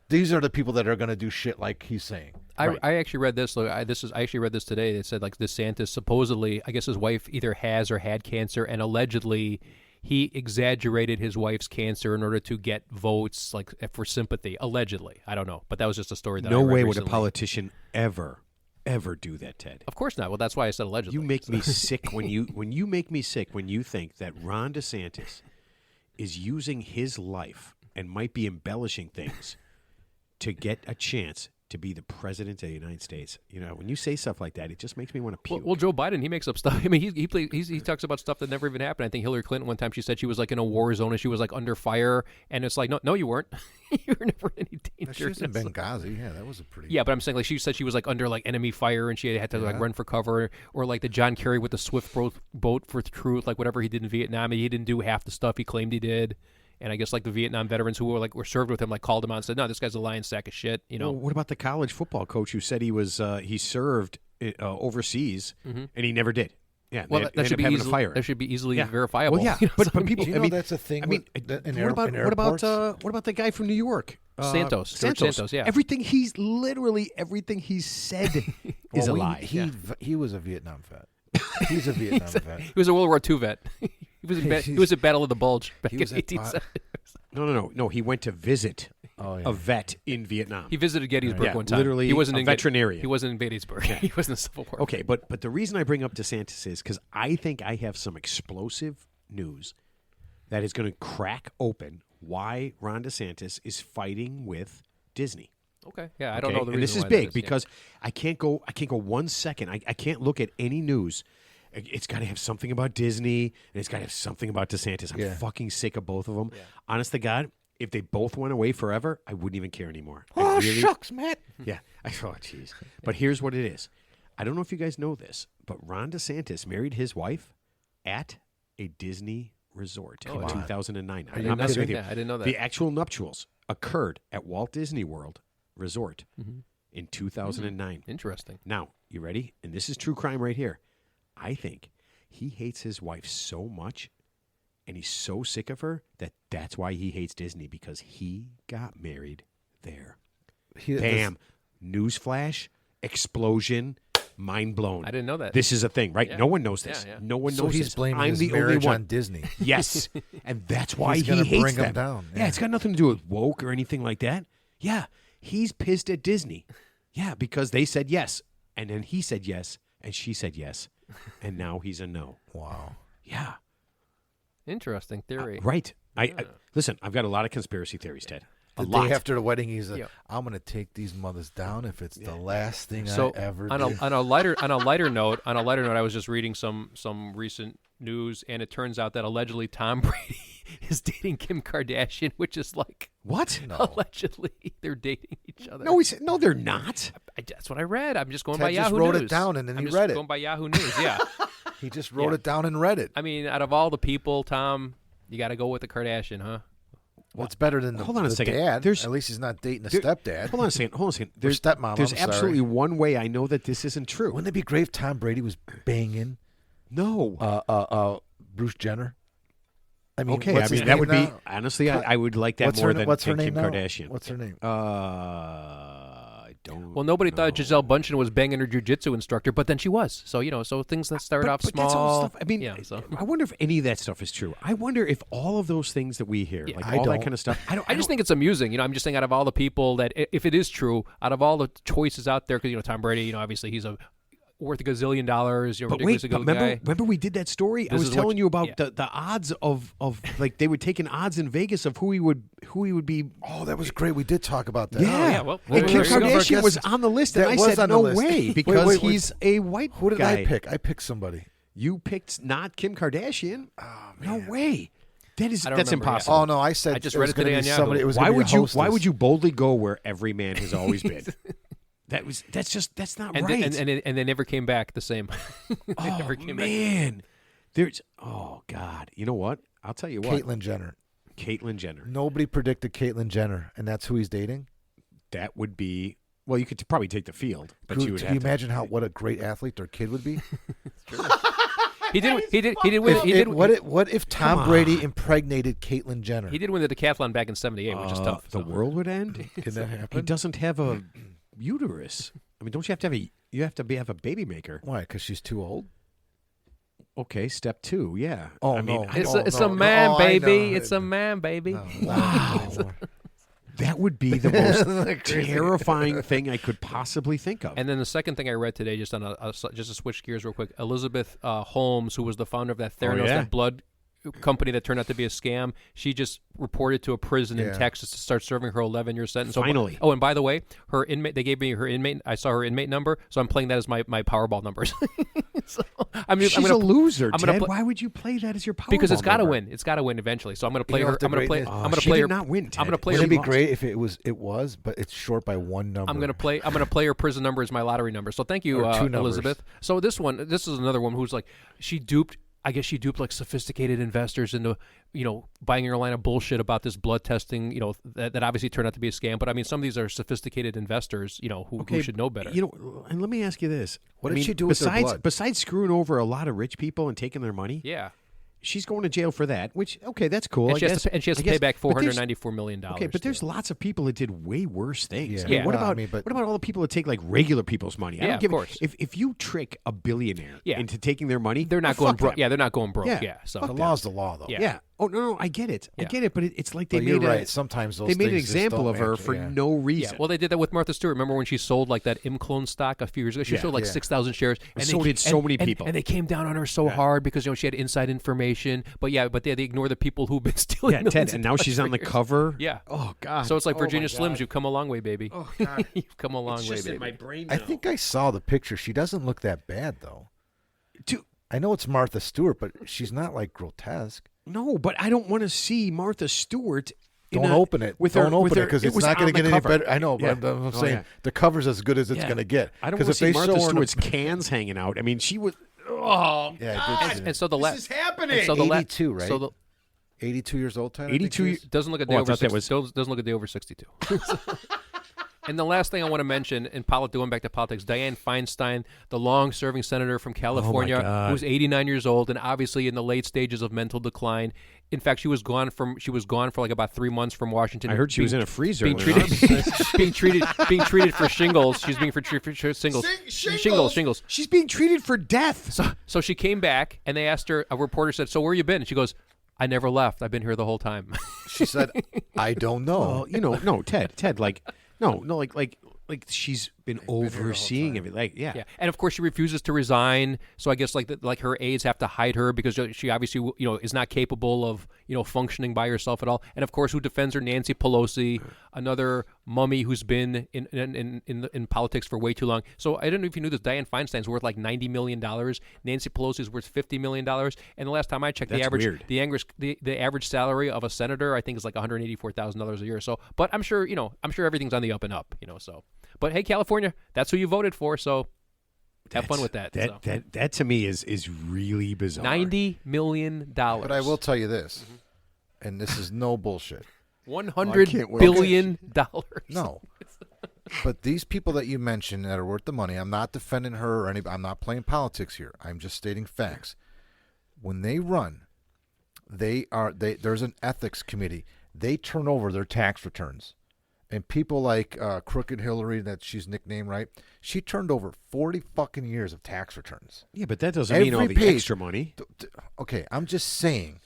these are the people that are going to do shit like he's saying. I actually read this. Look, I actually read this today. It said like DeSantis supposedly, I guess his wife either has or had cancer, and allegedly he exaggerated his wife's cancer in order to get votes, like for sympathy. Allegedly, I don't know, but that was just a story that I No read way would a recently. politician ever do that, Ted. Of course not. Well, that's why I said allegedly. You make me sick when you make me sick when you think that Ron DeSantis is using his life and might be embellishing things to get a chance to be the president of the United States. You know, when you say stuff like that, it just makes me want to puke. Well, Joe Biden, he makes up stuff. I mean, he talks about stuff that never even happened. I think Hillary Clinton one time she said she was like in a war zone and she was like under fire, and it's like, no, you weren't. You were never in any danger. She was in Benghazi. Yeah, that was a pretty. Yeah, but I'm saying like she said she was like under like enemy fire and she had to like run for cover, or like the John Kerry with the Swift boat for truth, like whatever he did in Vietnam. He didn't do half the stuff he claimed he did. And I guess like the Vietnam veterans who were served with him like called him out and said, no, this guy's a lying sack of shit. You know. Well, what about the college football coach who said he served overseas and he never did? Yeah, Well, they that should ended be up having to fire him. that should be easily Yeah. verifiable. Well, yeah, You know, but so, I mean, people. Do you know that's a thing? I mean, in what about airports? what about the guy from New York? Santos. George Santos, yeah. Everything he's said is a lie. He was a Vietnam vet. He's a Vietnam vet. he was a World War II vet. He was at Battle of the Bulge back He in was at 1870. No. He went to visit Oh, yeah. a vet in Vietnam. He visited Gettysburg Yeah, one time. literally he wasn't a in veterinarian. He wasn't in Gettysburg. He was in the Civil War. Okay, but the reason I bring up DeSantis is because I think I have some explosive news that is going to crack open why Ron DeSantis is fighting with Disney. Okay. Yeah, I don't know the reason. And this is why big that is, yeah. because I can't go 1 second. I can't look at any news. It's got to have something about Disney, and it's got to have something about DeSantis. I'm fucking sick of both of them. Honest to God, if they both went away forever, I wouldn't even care anymore. Oh, shucks, Matt. Yeah. Oh, jeez. But here's what it is. I don't know if you guys know this, but Ron DeSantis married his wife at a Disney resort in 2009. I didn't know that. Yeah, I didn't know that. The actual nuptials occurred at Walt Disney World Resort Mm-hmm. in 2009. Interesting. Now, you ready? And this is true crime right here. I think he hates his wife so much and he's so sick of her that's why he hates Disney, because he got married there. Bam. Newsflash. Explosion. Mind blown. I didn't know that. This is a thing, right? Yeah. No one knows this. Yeah, yeah. No one So knows he's this. blaming I'm his the only marriage one. on Disney. Yes. And that's why He's he gonna hates bring 'em them. down, Yeah, yeah. it's got nothing to do with woke or anything like that. Yeah. He's pissed at Disney. Yeah, because they said yes. And then he said yes. And she said yes. And now he's a no. Wow. Yeah. Interesting theory. Right. I listen, I've got a lot of conspiracy theories, Ted. A The lot. day after the wedding, he's like, Yeah. I'm going to take these mothers down if it's the last thing So I ever on do. a lighter note, I was just reading some recent news, and it turns out that allegedly Tom Brady is dating Kim Kardashian, which is like What? allegedly they're dating each other. No, they're not. That's what I read. I'm just going Ted by just Yahoo wrote it News. down, and then I'm he just read it. Going by Yahoo News, yeah. He just wrote Yeah. it down and read it. I mean, out of all the people, Tom, you got to go with the Kardashian, huh? What's better than the, Hold on a the second. dad? There's- At least he's not dating a There- stepdad. Hold on a second. There's stepmom, There's I'm sorry. absolutely one way I know that this isn't true. Wouldn't it be great if Tom Brady was banging No. Bruce Jenner? I mean, Okay, what's I his mean that name would be now? honestly. I would like that What's more her, than, what's her than name Kim now? Kardashian. What's her name? I don't. Well, nobody know. thought Giselle Bundchen was banging her jiu-jitsu instructor, but then she was. So, so things that start off But small. that's all stuff. I mean, yeah, so. I wonder if any of that stuff is true. I wonder if all of those things that we hear, like I all that don't. kind of stuff. I just think it's amusing. I'm just saying out of all the people that, if it is true, out of all the choices out there, because, Tom Brady, obviously he's worth $1 gazillion, But wait, ridiculously good guy. remember we did that story? I This was is what telling you about yeah. the odds of like they were taking odds in Vegas of who he would be. Oh, that was great. We did talk about that. Yeah, yeah, well, and there Kim you go. Kardashian was on the list, and That I was said on the no list. way Wait, because wait. he's a white Who did guy. I pick? I picked somebody. You picked not Kim Kardashian. Oh, no way. That's I don't remember, yeah. impossible. Oh no, I said I just it read was it gonna today be on Yahoo. somebody. It was Why gonna be would a you? hostess. Why would you boldly go where every man has always been? That's not And, right. and they never came back the same. They oh never came back. man, oh God. You know what? I'll tell you what. Caitlyn Jenner? Caitlyn Jenner. Nobody predicted Caitlyn Jenner, and that's who he's dating. That would be. Well, you could probably take the field, but you would Can have you to. imagine what a great athlete their kid would be? He did. He did win. He did. What if Tom Brady impregnated Caitlyn Jenner? He did win the decathlon back in '78, which is tough. The world would end. Can that He happen? doesn't have a uterus. I mean, don't you have to have a? You have to have a baby maker. Why? Because she's too old. Okay, step 2. Yeah. Oh, I mean, no. I It's don't- a no, man, no, I baby. know. It's a man, baby. Wow. That would be the most terrifying thing I could possibly think of. And then the second thing I read today, just on just to switch gears real quick, Elizabeth Holmes, who was the founder of that Theranos, yeah. that blood company that turned out to be a scam, she just reported to a prison in Yeah. Texas to start serving her 11-year sentence. Finally. Oh, and by the way, her inmate, they gave me her inmate. I saw her inmate number, so I'm playing that as my Powerball numbers. So, She's I'm gonna, a loser, I'm gonna Ted. play- Why would you play that as your Powerball because it's got to number? win. It's got to win eventually. So I'm going to play know her. what the I'm going to play. greatness- I'm going to she play did her. not win, Ted. I'm going to play Wouldn't her. it be great if it was, but it's short by one number? I'm going to play her prison number as my lottery number. So thank you, Or two numbers. Elizabeth. So this is another woman who's like, I guess she duped like sophisticated investors into, buying her line of bullshit about this blood testing, that obviously turned out to be a scam. But I mean, some of these are sophisticated investors, who should know better. And let me ask you this: What I did mean, she do with their besides blood? besides screwing over a lot of rich people and taking their money? Yeah. She's going to jail for that. Which that's cool. And I she has guess. to, and she has I to pay guess. back But there's- $494 million. Okay, but there's lots of people that did way worse things. Yeah. I mean, Yeah. what No, about I mean, but- what about all the people that take like regular people's money? I Yeah, don't give of course. If you trick a billionaire Yeah. into taking their money, They're not well, going fuck broke. them. Yeah, they're not going broke. Yeah. Yeah. So The law's the law, though. Yeah. Yeah. Oh no, I get it. I Yeah. get it. But it's like they But made you're a, right. Sometimes those they made an things just example don't of her match, for yeah. no Yeah, reason. well, they did that with Martha Stewart. Remember when she sold like that ImClone stock a few years ago? She Yeah. sold like Yeah. 6,000 shares. So did so many people. And they came down on her so hard because she had inside information. But they ignore the people who've been stealing. Yeah, millions Ted, of and now dollars she's for on the years. cover. Yeah. Oh God. So it's like Oh, my Virginia God. Slims. You've come a long way, baby. Oh God. You've come a long It's way, just baby. in my brain. I now. think I saw the picture. She doesn't look that bad, though. Dude, I know it's Martha Stewart, but she's not like grotesque. no, but I don't want to see Martha Stewart. Don't open it. Don't open it because it's not going to get any better. I know, Yeah. but I'm Oh, saying yeah. the cover's as good as it's Yeah. going to get. I don't 'Cause want to if see they Martha show her in a- Stewart's cans hanging out. I mean, she was. Oh Yeah, God. I did And so the This last is happening. And so the 82, right? So the 82 years old, Tyler. I think 82 he years. is? doesn't look a day Oh, I over thought that 60, doesn't look a day over 62. And the last thing I want to mention in going back to politics, Dianne Feinstein, the long-serving senator from California, God. who was 89 years old and obviously in the late stages of mental decline. In fact, she was gone for like about 3 months from Washington. I heard she was in a freezer. being when treated, being treated for shingles. She's being treated for shingles. Shingles. She's being treated for death. So she came back, and they asked her. A reporter said, "So where you been?" And she goes, "I never left. I've been here the whole time." She said, "I don't know." Well, no, Ted, like she's been overseeing everything. Like, yeah. Yeah, and of course she refuses to resign. So I guess like her aides have to hide her because she obviously is not capable of functioning by herself at all. And of course, who defends her? Nancy Pelosi, another mummy who's been in politics for way too long. So I don't know if you knew this. Dianne Feinstein's worth like $90 million. Nancy Pelosi's worth $50 million. And the last time I checked, That's weird. the average salary of a senator I think is like $184,000 a year. So, but I'm sure everything's on the up and up. So, but hey, California, that's who you voted for. So have fun with that. So. That to me is really bizarre. $90 million. But I will tell you this, and this is no bullshit. $100 billion. No. But these people that you mentioned that are worth the money, I'm not defending her or anybody. I'm not playing politics here. I'm just stating facts. When they run, there's an ethics committee. They turn over their tax returns. And people like Crooked Hillary, that she's nicknamed, right? She turned over 40 fucking years of tax returns. Yeah, but that doesn't mean all Every the page. extra money. Okay, I'm just saying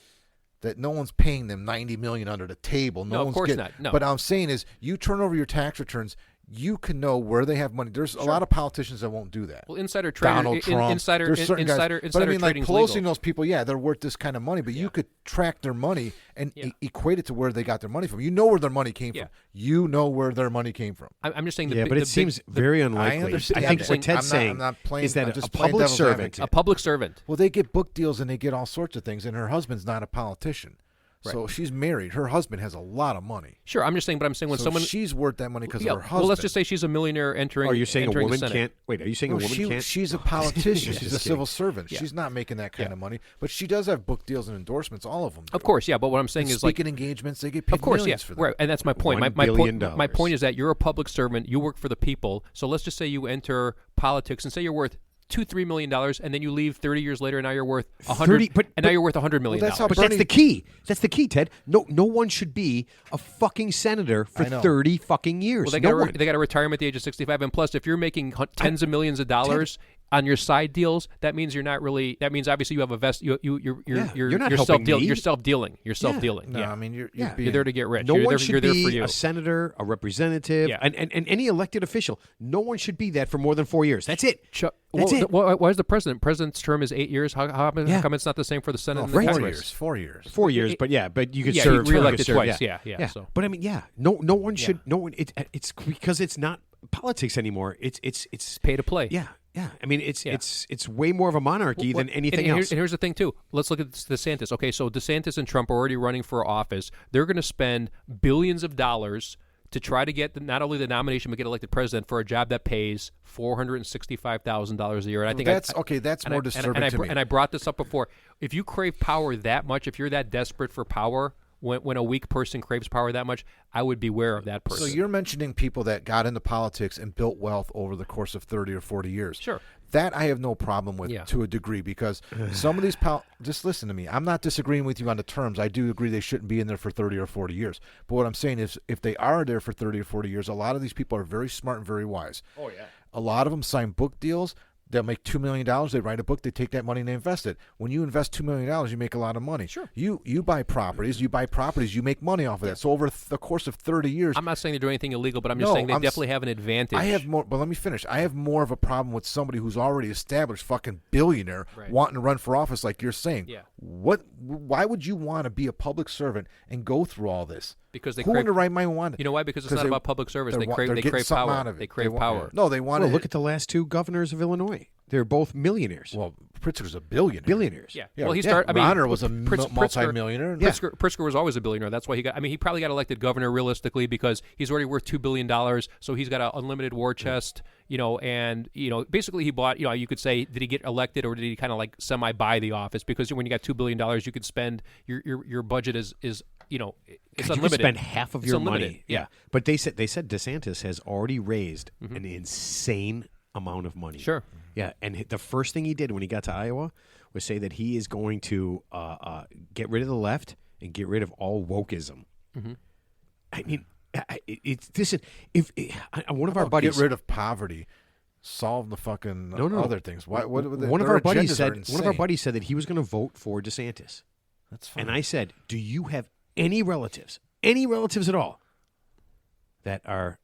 that no one's paying them $90 million under the table. No, of one's course getting, not. No. But I'm saying is, you turn over your tax returns, you can know where they have money. There's a lot of politicians that won't do that. Well, insider trading, Donald Trump. insider There's certain guys. insider But I mean, like trading's Pelosi legal. knows people. Yeah, they're worth this kind of money, but you could track their money and equate it to where they got their money from. You know where their money came Yeah. from. You know where their money came from. I'm just saying. Yeah, but it seems very unlikely. I understand. think I'm what Ted's saying I'm not playing, is that I'm a just playing public devil's servant. advocate. a public servant. Well, they get book deals and they get all sorts of things, and her husband's not a politician. Right. So she's married. Her husband has a lot of money. Sure, I'm just saying. But I'm saying when So someone. she's worth that money because Yeah, of her husband. well, let's just say she's a millionaire entering. Are you saying a entering the woman Senate. can't? Wait, are you saying No, a woman can't? she's a politician. She's a Just civil kidding. servant. Yeah. She's not making that kind Yeah. of money, but she does have book deals and endorsements. All of them. Do. Of course, yeah. But what I'm saying And is like. speaking engagements, they get paid Of course, yeah, millions for that. right, and that's my point. $1 My billion. point. My point is that you're a public servant. You work for the people. So let's just say you enter politics and say you're worth $2-3 million, and then you leave 30 years later, and now you're worth 30 but- and now you're worth $100 million. Well, that's how But Bernie- that's the key. That's the key, Ted. No one should be a fucking senator for I know. 30 fucking years. Well, they no got one. they got to retire at the age of 65, and plus, if you're making tens of millions of dollars on your side deals, that means you're not really. That means obviously you have a vest. You're you're not self helping dealing. me. You're self dealing. You're self dealing. No, Yeah. I mean you're Yeah. being, You're there to get rich. No you're one there, should you're there be for you. a senator, a representative, Yeah. and any elected official. No one should be that for more than 4 years. That's it. That's it. Why is the president? President's term is 8 years. How come it's not the same for the Senate? no, and the 4 Congress? years. 4 years. 4 years, but you could Yeah, serve. you reelected you could serve, twice, yeah, so. But I mean, no one should. No one. It's because it's not politics anymore. It's Pay to play. Yeah. I mean, it's way more of a monarchy than anything else. And here's the thing too. Let's look at DeSantis. Okay, so DeSantis and Trump are already running for office. They're going to spend billions of dollars to try to get not only the nomination but get elected president for a job that pays $465,000 a year. And I think That's more disturbing to me. And I brought this up before. If you crave power that much, if you're that desperate for power, when a weak person craves power that much, I would beware of that person. So you're mentioning people that got into politics and built wealth over the course of 30 or 40 years. Sure. That I have no problem with Yeah. to a degree because some of these just listen to me. I'm not disagreeing with you on the terms. I do agree they shouldn't be in there for 30 or 40 years. But what I'm saying is if they are there for 30 or 40 years, a lot of these people are very smart and very wise. Oh yeah. A lot of them sign book deals. They'll make $2 million. They write a book. They take that money and they invest it. When you invest $2 million, you make a lot of money. Sure. You buy properties. You make money off of that. So over the course of 30 years, I'm not saying they're doing anything illegal, but I'm just saying they definitely have an advantage. I have more, but let me finish. I have more of a problem with somebody who's already established, fucking billionaire, Right. wanting to run for office like you're saying. Yeah. Why would you want to be a public servant and go through all this? Because they Who crave, in the right mind want it? You know why? Because it's not they- about public service. they're They wa- crave they're they getting crave something power. out of it. They crave want- power. No, they want Well, to look at the last two governors of Illinois. They're both millionaires. Well, Pritzker's a billionaire. Billionaires. Yeah. Yeah, Well, he yeah. started. I mean, Ronner was a Pritzker- multi-millionaire. Pritzker was always a billionaire. That's why he got. I mean, he probably got elected governor realistically because he's already worth $2 billion. So he's got an unlimited war chest. And basically he bought. You could say, did he get elected or did he kind of like semi buy the office? Because when you got $2 billion, you could spend your budget is it's You unlimited. could spend half of It's your unlimited. money. Yeah. But they said DeSantis has already raised an insane amount of money. Sure. Yeah, and the first thing he did when he got to Iowa was say that he is going to get rid of the left and get rid of all wokeism. I mean, it's this. If one of our buddies Get rid of poverty. Solve the fucking No. other things. Why? What? one of their our buddies agendas said are one of our insane. buddies said that he was going to vote for DeSantis. That's fine. And I said, "Do you have any relatives at all that are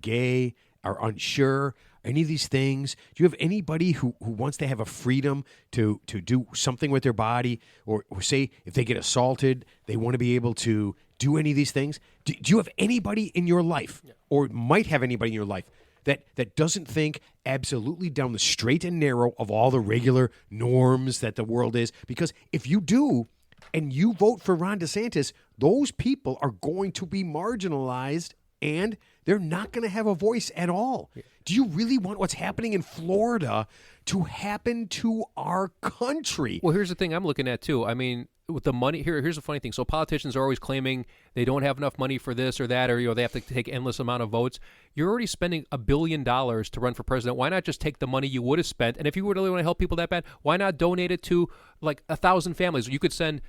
gay, are unsure, any of these things? Do you have anybody who wants to have a freedom to do something with their body, or say if they get assaulted, they want to be able to do any of these things? Do you have anybody in your life, or might have anybody in your life that doesn't think absolutely down the straight and narrow of all the regular norms that the world is? Because if you do, and you vote for Ron DeSantis, those people are going to be marginalized and they're not going to have a voice at all. Do you really want what's happening in Florida to happen to our country? Well, here's the thing I'm looking at too. I mean, with the money here's the funny thing. So politicians are always claiming they don't have enough money for this or that, or they have to take endless amount of votes. You're already spending $1 billion to run for president. Why not just take the money you would have spent? And if you really want to help people that bad, why not donate it to like 1,000 families? You could send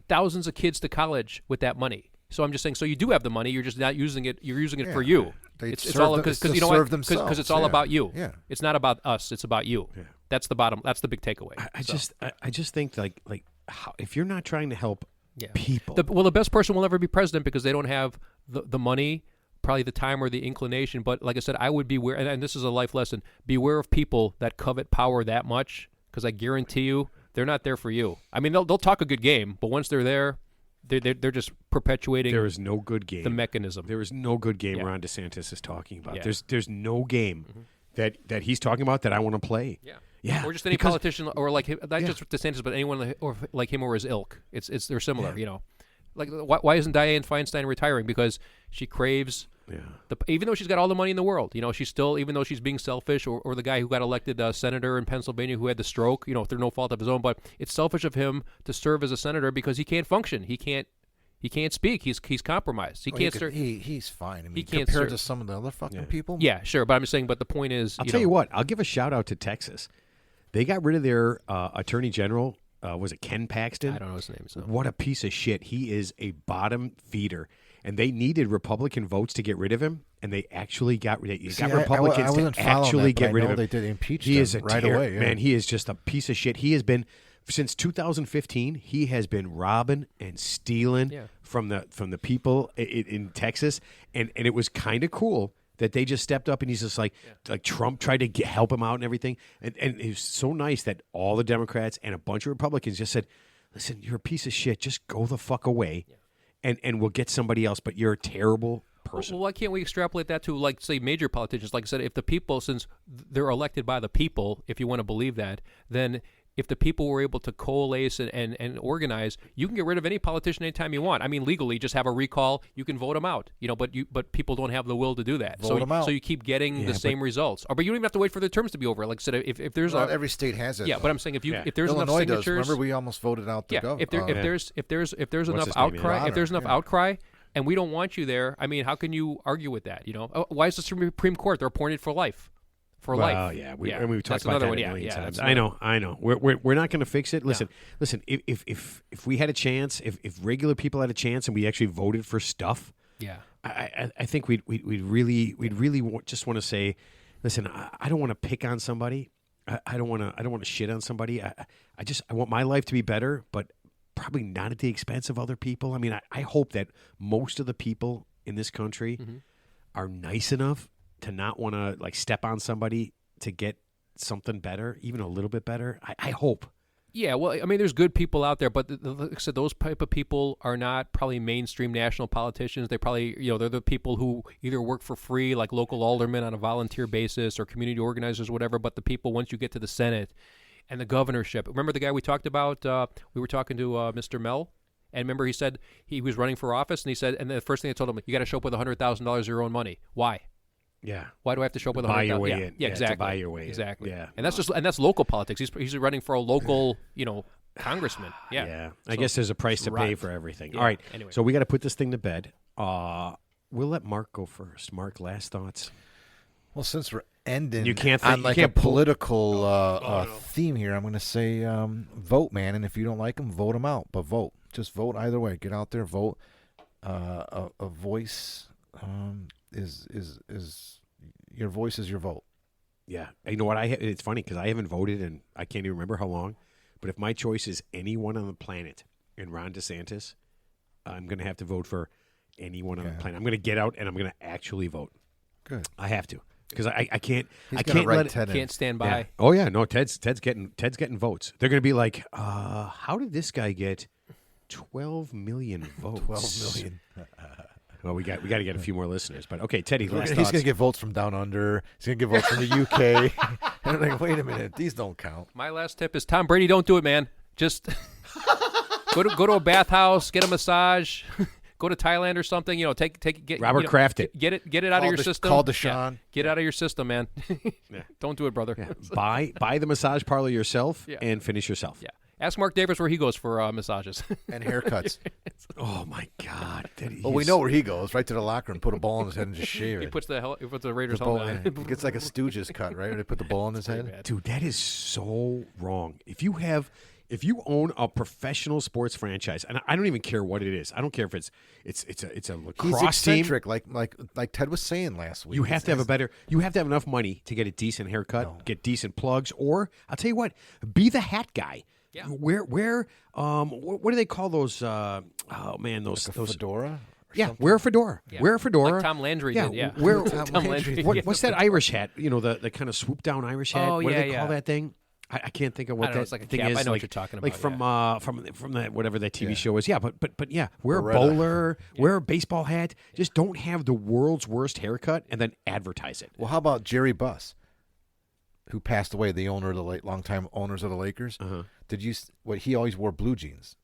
thousands of kids to college with that money. So I'm just saying. So you do have the money. You're just not using it. You're using it for you. It's all because you know what? Because it's all about you. Yeah. It's not about us. It's about you. Yeah. That's the bottom. That's the big takeaway. I just think like how, if you're not trying to help people, the best person will never be president because they don't have the money, probably the time or the inclination. But like I said, I would beware, and this is a life lesson: beware of people that covet power that much, because I guarantee you, they're not there for you. I mean, they'll talk a good game, but once they're there, they're just perpetuating. there is no good game. The mechanism. There is no good game Yeah. Ron DeSantis is talking about. Yeah. There's no game that he's talking about that I want to play. Yeah, Or just any because- politician, or like him, not Yeah. just DeSantis, but anyone or like him or his ilk. They're similar, Like why isn't Dianne Feinstein retiring? Because she craves. Yeah. Even though she's got all the money in the world, she's still, even though she's being selfish, or the guy who got elected senator in Pennsylvania who had the stroke, through no fault of his own, but it's selfish of him to serve as a senator because he can't function. He can't speak. He's compromised. He can't serve. He's fine. I mean, He can't compared serve. to some of the other fucking Yeah. people. Yeah, sure, but I'm saying. But the point is, I'll tell you what. I'll give a shout out to Texas. They got rid of their attorney general. Was it Ken Paxton? I don't know his name. So. What a piece of shit. He is a bottom feeder. And they needed Republican votes to get rid of him, and they actually got Republicans to actually get rid of him. They did impeach he him is a right terror. away. Yeah. Man, he is just a piece of shit. He has been since 2015. He has been robbing and stealing from the people in Texas, and it was kind of cool that they just stepped up, and he's just like Trump tried to help him out and everything, and it was so nice that all the Democrats and a bunch of Republicans just said, "Listen, you're a piece of shit. Just go the fuck away." Yeah. And we'll get somebody else, but you're a terrible person. Well, why can't we extrapolate that to, like, say, major politicians? Like I said, if the people, since they're elected by the people, if you want to believe that, then if the people were able to coalesce and organize, you can get rid of any politician anytime you want. I mean, legally, just have a recall. You can vote them out, but people don't have the will to do that. Vote them out. So you keep getting the same results. But you don't even have to wait for the terms to be over. Like I said, if there's not every state has it. Yeah, though. but I'm saying if there's enough Illinois signatures, does. Remember, we almost voted out the governor. If there's enough his name? outcry, if there's enough outcry, and we don't want you there, I mean, how can you argue with that? Why is the Supreme Court? They're appointed for life. Well, yeah, we've talked about that a million times. I know. We're not going to fix it. Listen. If we had a chance, if regular people had a chance, and we actually voted for stuff, I think we'd really just want to say, listen, I don't want to pick on somebody. I don't want to shit on somebody. I want my life to be better, but probably not at the expense of other people. I mean, I hope that most of the people in this country are nice enough to not want to step on somebody to get something better, even a little bit better. I hope. Yeah, well, I mean, there's good people out there, but like I said, those type of people are not probably mainstream national politicians. They probably, they're the people who either work for free, like local aldermen on a volunteer basis, or community organizers, or whatever. But the people, once you get to the Senate and the governorship, remember the guy we talked about? We were talking to Mr. Mel, and remember he said he was running for office, and he said, and the first thing I told him, you got to show up with $100,000 of your own money. Why? Yeah. Why do I have to show up with buy your way in? in? Yeah, exactly. To buy your way exactly. in. Yeah. And that's local politics. He's running for a local, congressman. Yeah. Yeah. I guess there's a price to pay for everything. Yeah. All right. Anyway. So we got to put this thing to bed. We'll let Mark go first. Mark, last thoughts. Well, since we're ending you can't on you can't a political theme here, I'm going to say vote, man. And if you don't like them, vote them out. But vote. Just vote either way. Get out there, vote. A voice is your voice is your vote. Yeah. You know what? It's funny because I haven't voted and I can't even remember how long. But if my choice is anyone on the planet and Ron DeSantis, I'm going to have to vote for anyone on the planet. I'm going to get out and I'm going to actually vote. Good. I have to because I can't. He's I can't let it. Ted in. Can't stand by. Yeah. Oh yeah, no. Ted's getting votes. They're going to be like, how did this guy get 12 million votes? 12 million. Well, we got to get a few more listeners, but okay, Teddy. Last He's thoughts. going to get votes from down under. He's going to get votes from the UK. And I'm like, wait a minute, these don't count. My last tip is Tom Brady, don't do it, man. Just go to a bathhouse, get a massage, go to Thailand or something. Get Robert Kraft it. Get it out of your system. Call Deshaun. Yeah. Get out of your system, man. Don't do it, brother. Yeah. Buy the massage parlor yourself and finish yourself. Yeah. Ask Mark Davis where he goes for massages and haircuts. Oh my God! Well, we know where he goes. Right to the locker room, put a ball in his head, and just shave it. He puts the Raiders helmet on. He gets like a Stooges cut, right? When they put the ball in his head. Bad. Dude, that is so wrong. If you own a professional sports franchise, and I don't even care what it is. I don't care if it's a lacrosse He's eccentric, team. like Ted was saying last week. You have to have enough money to get a decent haircut, get decent plugs, or I'll tell you what, be the hat guy. Yeah. What do they call those? Those fedora. Yeah, wear a fedora. Yeah. Wear a fedora. Like Tom Landry did. Yeah. Wear Tom Landry. What's that Irish hat? The kind of swoop down Irish hat. Oh, what do they yeah. call that thing? I can't think of what that it's like a thing cap. is. I know what you're talking about. Like from that whatever that TV show is. Yeah, but yeah, wear a Beretta. bowler, wear a baseball hat. Just don't have the world's worst haircut and then advertise it. Well, how about Jerry Buss, who passed away, the owner of the longtime owners of the Lakers? Uh-huh. Did you? What he always wore blue jeans,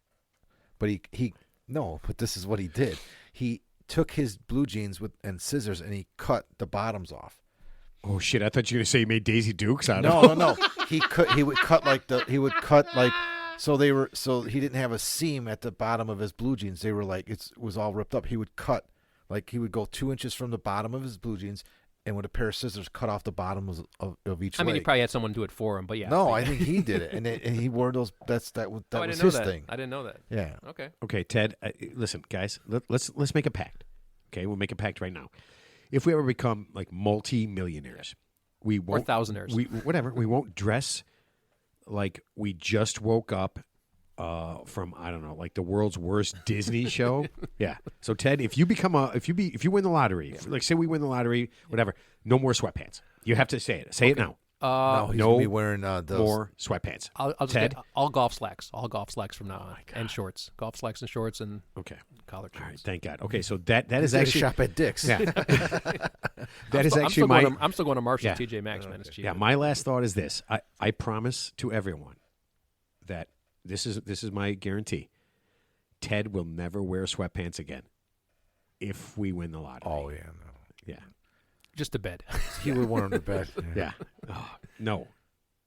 but but this is what he did. He took his blue jeans and scissors and he cut the bottoms off. Oh shit! I thought you were gonna say he made Daisy Dukes out of it. No. He would cut so he didn't have a seam at the bottom of his blue jeans. They were like it was all ripped up. He would cut he would go 2 inches from the bottom of his blue jeans and with a pair of scissors cut off the bottom of each I mean, leg. he probably had someone do it for him, but yeah. No, I think he did it, and he wore those. That I was didn't know his that. thing. I didn't know that. Yeah. Okay. Okay, Ted. Listen, guys. Let's make a pact. Okay, we'll make a pact right now. If we ever become like multi-millionaires, we Or won't. thousandaires. Whatever. We won't dress like we just woke up from I don't know, like the world's worst Disney show. Yeah. So Ted, if you win the lottery, like say we win the lottery, whatever, no more sweatpants. You have to say it. Say it now. No, he's no gonna be wearing those. More sweatpants. I'll just Ted? get all golf slacks. All golf slacks from now on. And shorts. Golf slacks and shorts and Okay. collared All right. shorts. Thank God. Okay. So that is He's gonna actually shop at Dick's. yeah. That is actually I'm still going to Marshall's Yeah. TJ Maxx, man. It's cheap. Yeah, my last thought is this. I promise to everyone that this is my guarantee. Ted will never wear sweatpants again if we win the lottery. Oh yeah, no. Yeah. Just to bed. He would wear them to bed. Yeah. Oh, no.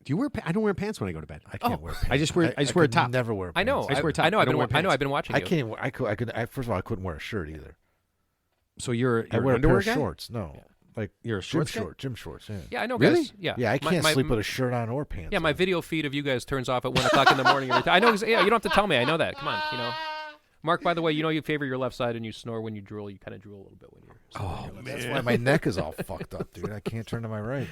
Do you wear I don't wear pants when I go to bed. I can't wear pants. I just wear wear a could top. Never wear. Pants. I know. I swear to I know. I I've don't been. wear I know. pants. I've been watching I you. can't. First of all, I couldn't wear a shirt either. So you're I an wear a pair underwear of guy? shorts. No, like You're a gym shorts guy? shorts. Gym shorts. Yeah. Yeah, I know, Really? guys. Yeah. Yeah, I can't My- sleep with a shirt on or pants. Yeah, my on. video feed of you guys turns off at 1 o'clock in the morning every time. I know. Yeah, you don't have to tell me. I know that. Come on, you know. Mark, by the way, you know you favor your left side and you snore when you drool. You kind of drool a little bit when you're. Oh, That's why my neck is all fucked up, dude. I can't turn to my right.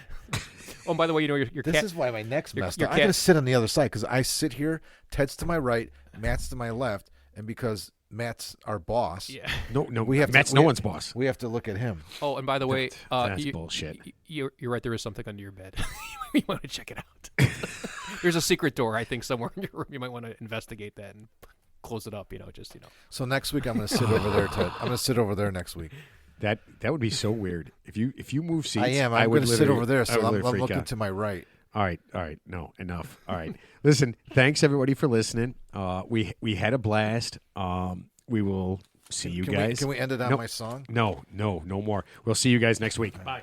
Oh, and by the way, you know your This cat. is why my neck's messed your up. I gotta cat- sit on the other side because I sit here. Ted's to my right, Matt's to my left, and because Matt's our boss, Yeah. No, we have Matt's to, no we- one's boss. We have to look at him. Oh, and by the way, That's bullshit. You're right. There is something under your bed. You want to check it out. There's a secret door, I think, somewhere in your room. You might want to investigate that and close it up. So next week I'm gonna sit over there, Ted. I'm gonna sit over there next week. That would be so weird. If you move seats, I am. I I'm would gonna sit literally- over there, I so would I'm literally freak looking out. to my right. All right. No, enough. All right. Listen, thanks everybody for listening. We had a blast. We will see you Can guys. can we end it on Nope. my song? No more. We'll see you guys next week. Bye.